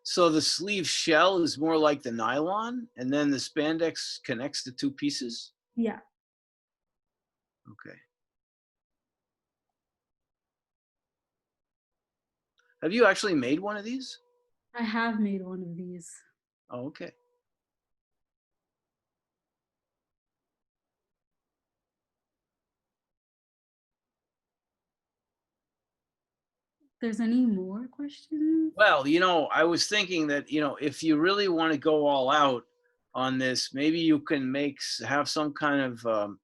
So the sleeve shell is more like the nylon, and then the spandex connects the two pieces? Yeah. Okay. Have you actually made one of these? I have made one of these. Oh, okay. There's any more questions? Well, I was thinking that, if you really want to go all out on this, maybe you can have some kind of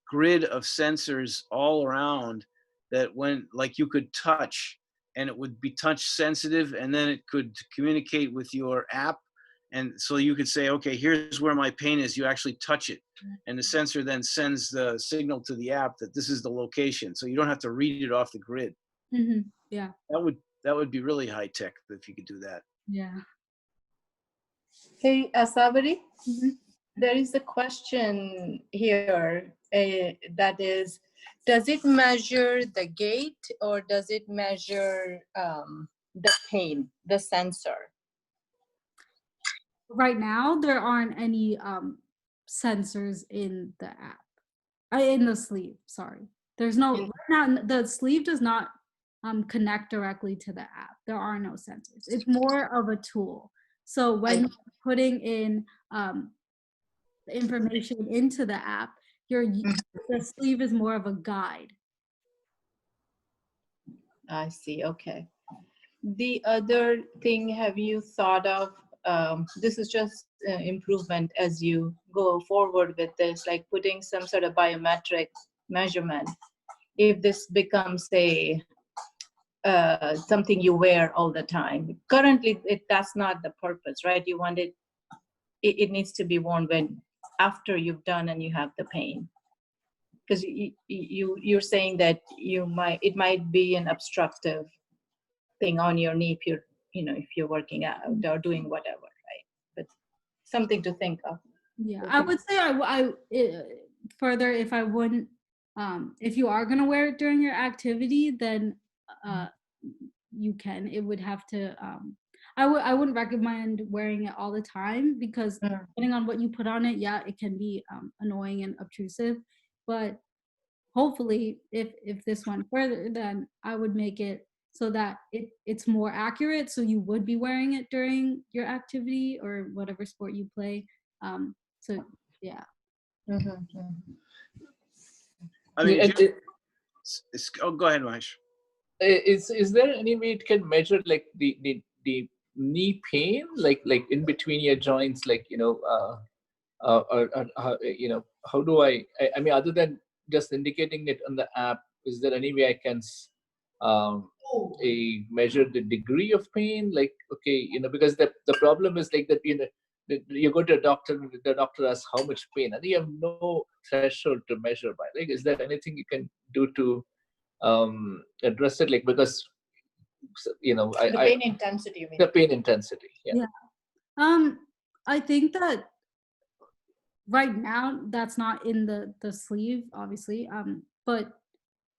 grid of sensors all around that like you could touch, and it would be touch sensitive, and then it could communicate with your app. And so you could say, okay, here's where my pain is. You actually touch it. And the sensor then sends the signal to the app that this is the location. So you don't have to read it off the grid. Mm-hmm. Yeah. That would be really high tech if you could do that. Yeah. Hey, Asavari, Mm-hmm. there is a question here that is, does it measure the gait or does it measure the pain, the sensor? Right now, there aren't any sensors in the app. In the sleeve, sorry. There's no, right now, the sleeve does not connect directly to the app. There are no sensors. It's more of a tool. So when you're putting in the information into the app, the sleeve is more of a guide. I see, okay. The other thing, have you thought of, this is just improvement as you go forward with this, like putting some sort of biometric measurement. If this becomes something you wear all the time. Currently, that's not the purpose, right? You want it needs to be worn after you've done and you have the pain. Because you're saying that it might be an obstructive thing on your knee if you're working out or doing whatever, right? But something to think of. Yeah, I would say further, if I wouldn't, if you are gonna wear it during your activity, then you can. It would have to. I wouldn't recommend wearing it all the time because depending on what you put on it, yeah, it can be annoying and obtrusive. But hopefully, if this went further, then I would make it so that it's more accurate. So you would be wearing it during your activity or whatever sport you play. So yeah. I mean, go ahead, Mahesh. Is there any way it can measure like the knee pain, like in between your joints, like or how do I mean, other than just indicating it on the app, is there any way I can measure the degree of pain? Like, okay, because the problem is like that, you go to a doctor, the doctor asks how much pain, and you have no threshold to measure by. Like, is there anything you can do to address it? Like, because the pain intensity, you mean? The pain intensity, yeah. I think that right now that's not in the sleeve, obviously. But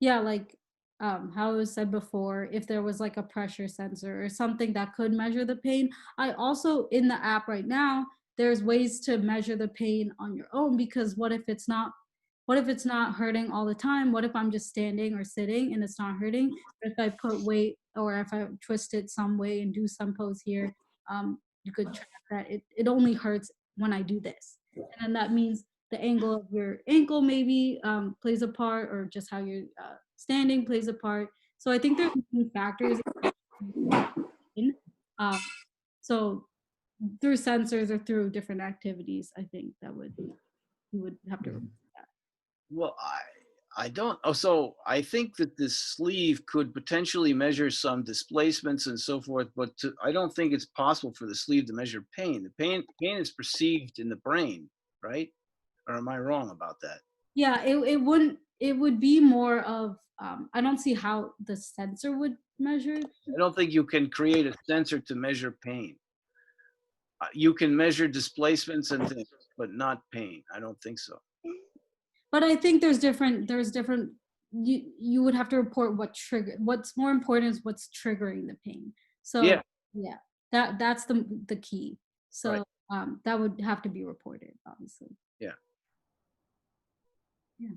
yeah, like how it was said before, if there was like a pressure sensor or something that could measure the pain. I also, in the app right now, there's ways to measure the pain on your own, because what if it's not hurting all the time? What if I'm just standing or sitting and it's not hurting? If I put weight, or if I twist it some way and do some pose here, you could track that it only hurts when I do this. And then that means the angle of your ankle maybe plays a part, or just how you're standing plays a part. So I think there's many factors in. Um, so through sensors or through different activities, I think that you would have to. Well, I don't. Oh, so I think that this sleeve could potentially measure some displacements and so forth, but I don't think it's possible for the sleeve to measure pain. The pain is perceived in the brain, right? Or am I wrong about that? Yeah, it wouldn't. It would be more of. I don't see how the sensor would measure. I don't think you can create a sensor to measure pain. You can measure displacements and things, but not pain. I don't think so. But I think there's different. You would have to report what trigger. What's more important is what's triggering the pain. So Yeah. yeah, that's the key. So Right. that would have to be reported, obviously. Yeah. Yeah.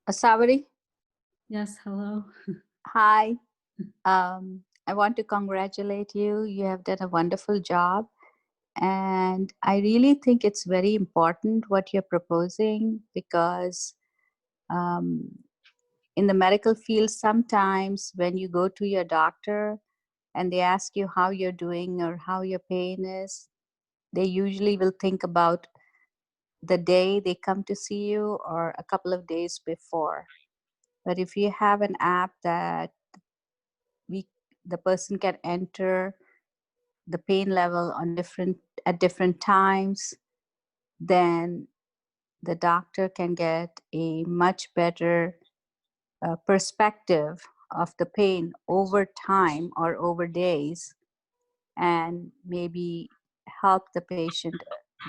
Asavari, Yes. Hello. hi. I want to congratulate you. You have done a wonderful job. And I really think it's very important what you're proposing, because in the medical field, sometimes when you go to your doctor and they ask you how you're doing or how your pain is, they usually will think about the day they come to see you or a couple of days before. But if you have an app that the person can enter the pain level at different times, then the doctor can get a much better perspective of the pain over time or over days, and maybe help the patient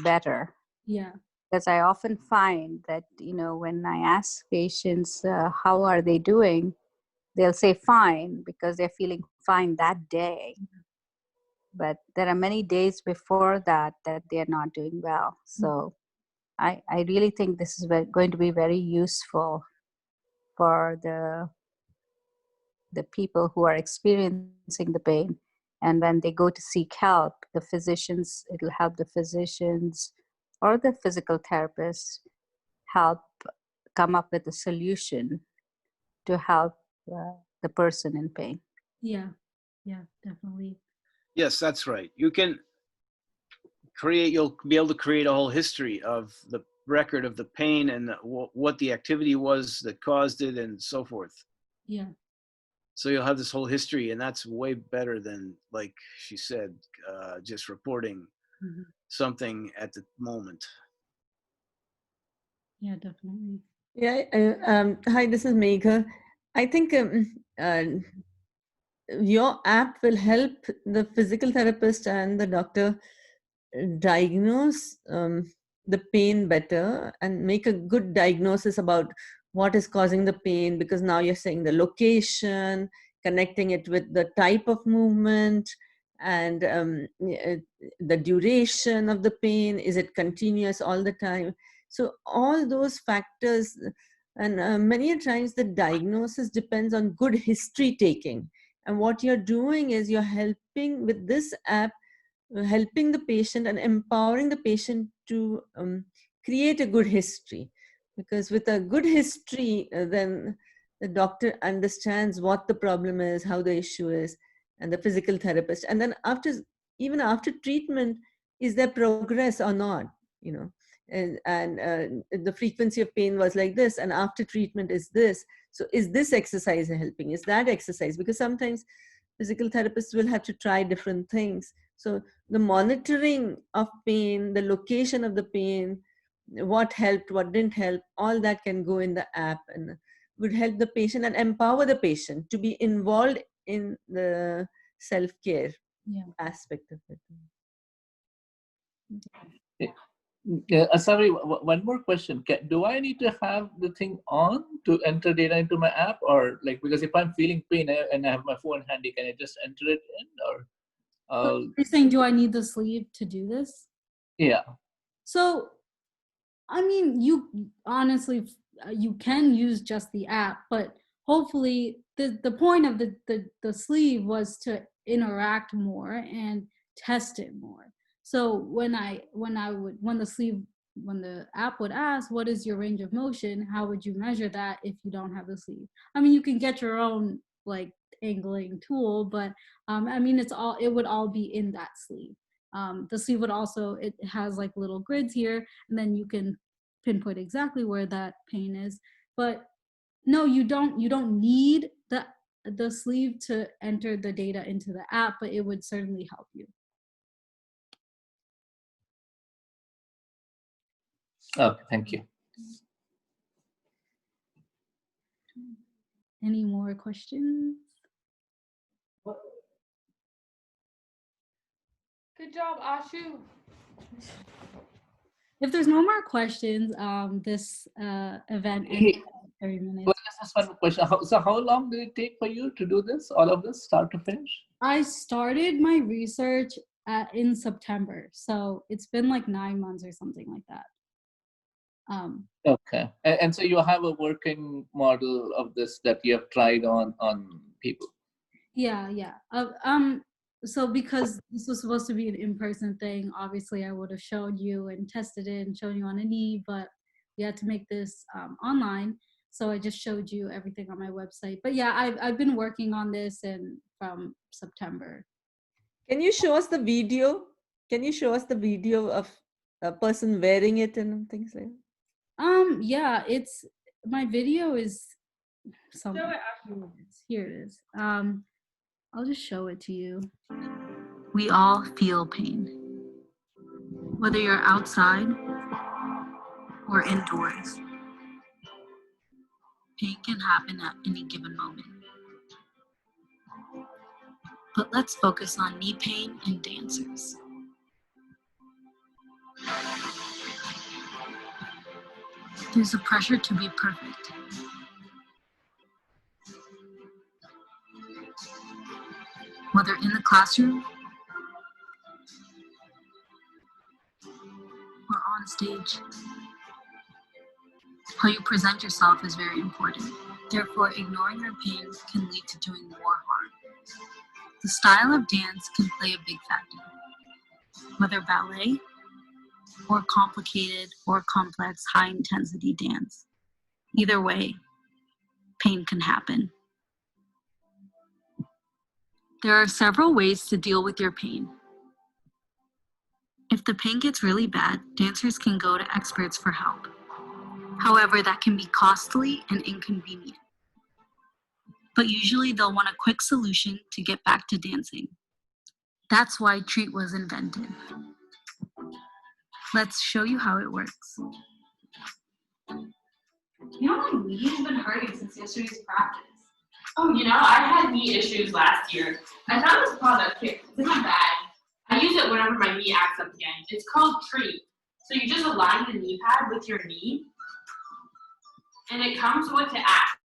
better. Yeah. Because I often find that, when I ask patients how are they doing, they'll say fine because they're feeling fine that day. But there are many days before that they're not doing well. So I really think this is going to be very useful for the people who are experiencing the pain. And when they go to seek help, it'll help the physicians or the physical therapists help come up with a solution to help the person in pain. Yeah. Yeah. Definitely. Yes, that's right. You'll be able to create a whole history of the record of the pain and what the activity was that caused it and so forth. Yeah. So you'll have this whole history, and that's way better than, like she said, just reporting something at the moment. Yeah, definitely. Yeah. Hi, this is Megha. I think your app will help the physical therapist and the doctor diagnose the pain better and make a good diagnosis about what is causing the pain, because now you're saying the location, connecting it with the type of movement, and the duration of the pain. Is it continuous all the time? So all those factors, and many a times the diagnosis depends on good history taking. And what you're doing is you're helping with this app, helping the patient and empowering the patient to create a good history. Because with a good history, then the doctor understands what the problem is, how the issue is, and the physical therapist. And then even after treatment, is there progress or not? And the frequency of pain was like this, and after treatment is this. So is this exercise helping? Is that exercise? Because sometimes physical therapists will have to try different things. So the monitoring of pain, the location of the pain, what helped, what didn't help, all that can go in the app and would help the patient and empower the patient to be involved in the self-care aspect of it. Yeah, sorry, one more question. Do I need to have the thing on to enter data into my app, or like, because if I'm feeling pain and I have my phone handy, can I just enter it in, or? So you're saying, do I need the sleeve to do this? Yeah. So, I mean, you honestly, you can use just the app, but hopefully the point of the sleeve was to interact more and test it more. So when the app would ask, what is your range of motion, how would you measure that if you don't have the sleeve? I mean, you can get your own like angling tool, but I mean, it would all be in that sleeve. The sleeve would also, it has like little grids here, and then you can pinpoint exactly where that pain is. But no, you don't need the sleeve to enter the data into the app, but it would certainly help you. Okay, thank you. Any more questions? Good job, Ashu. If there's no more questions, this event ends in 30 minutes. Well, just one question. So how long did it take for you to do this, all of this, start to finish? I started my research in September, so it's been like 9 months or something like that. Okay, and so you have a working model of this that you have tried on people. Yeah. So because this was supposed to be an in-person thing, obviously I would have showed you and tested it and shown you on a knee, but we had to make this online. So I just showed you everything on my website. But yeah, I've been working on this from September. Can you show us the video? Can you show us the video of a person wearing it and things like that? Yeah, my video is somewhere. Here it is. I'll just show it to you. We all feel pain, whether you're outside or indoors. Pain can happen at any given moment. But let's focus on knee pain and dancers. There's a pressure to be perfect. Whether in the classroom or on stage, how you present yourself is very important. Therefore, ignoring your pain can lead to doing more harm. The style of dance can play a big factor. Whether ballet or complicated or complex high-intensity dance. Either way, pain can happen. There are several ways to deal with your pain. If the pain gets really bad, dancers can go to experts for help. However, that can be costly and inconvenient. But usually they'll want a quick solution to get back to dancing. That's why Treat was invented. Let's show you how it works. You know, my knee's been hurting since yesterday's practice. Oh, I had knee issues last year. I found this product here. It's in my bag. I use it whenever my knee acts up again. It's called Treat. So you just align the knee pad with your knee, and it comes with the app.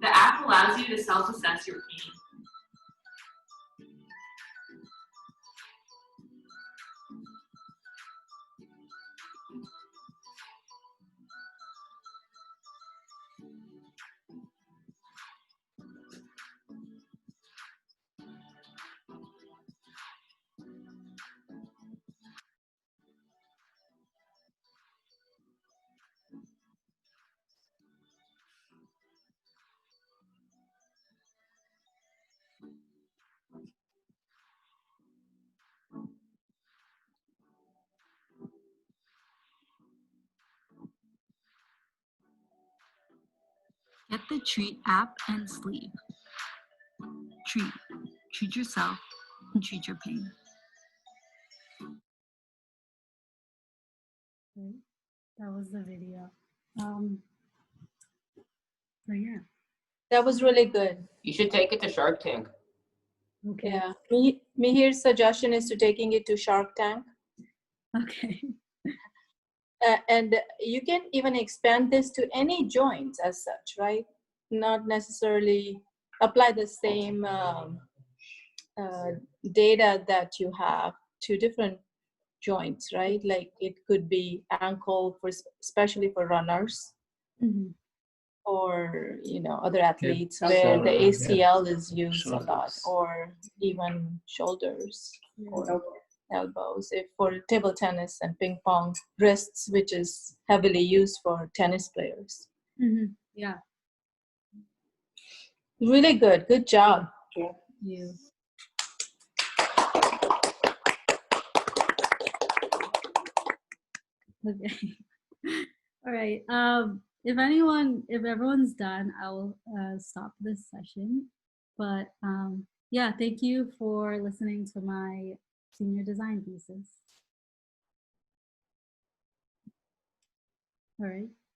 The app allows you to self-assess your pain. Get the Treat app and sleeve. Treat. Treat yourself and treat your pain. That was the video. So yeah. That was really good. You should take it to Shark Tank. Okay. Yeah. Mihir's suggestion is to taking it to Shark Tank. Okay. And you can even expand this to any joints as such, right? Not necessarily apply the same data that you have to different joints, right? Like it could be ankle for especially for runners, Mhm. or other athletes where the ACL is used a lot, or even shoulders or elbows. If for table tennis and ping pong, wrists, which is heavily used for tennis players. Mhm. Yeah. Really good job. Thank you. Okay. All right. If everyone's done, I'll stop this session. But yeah, thank you for listening to my senior design thesis. All right.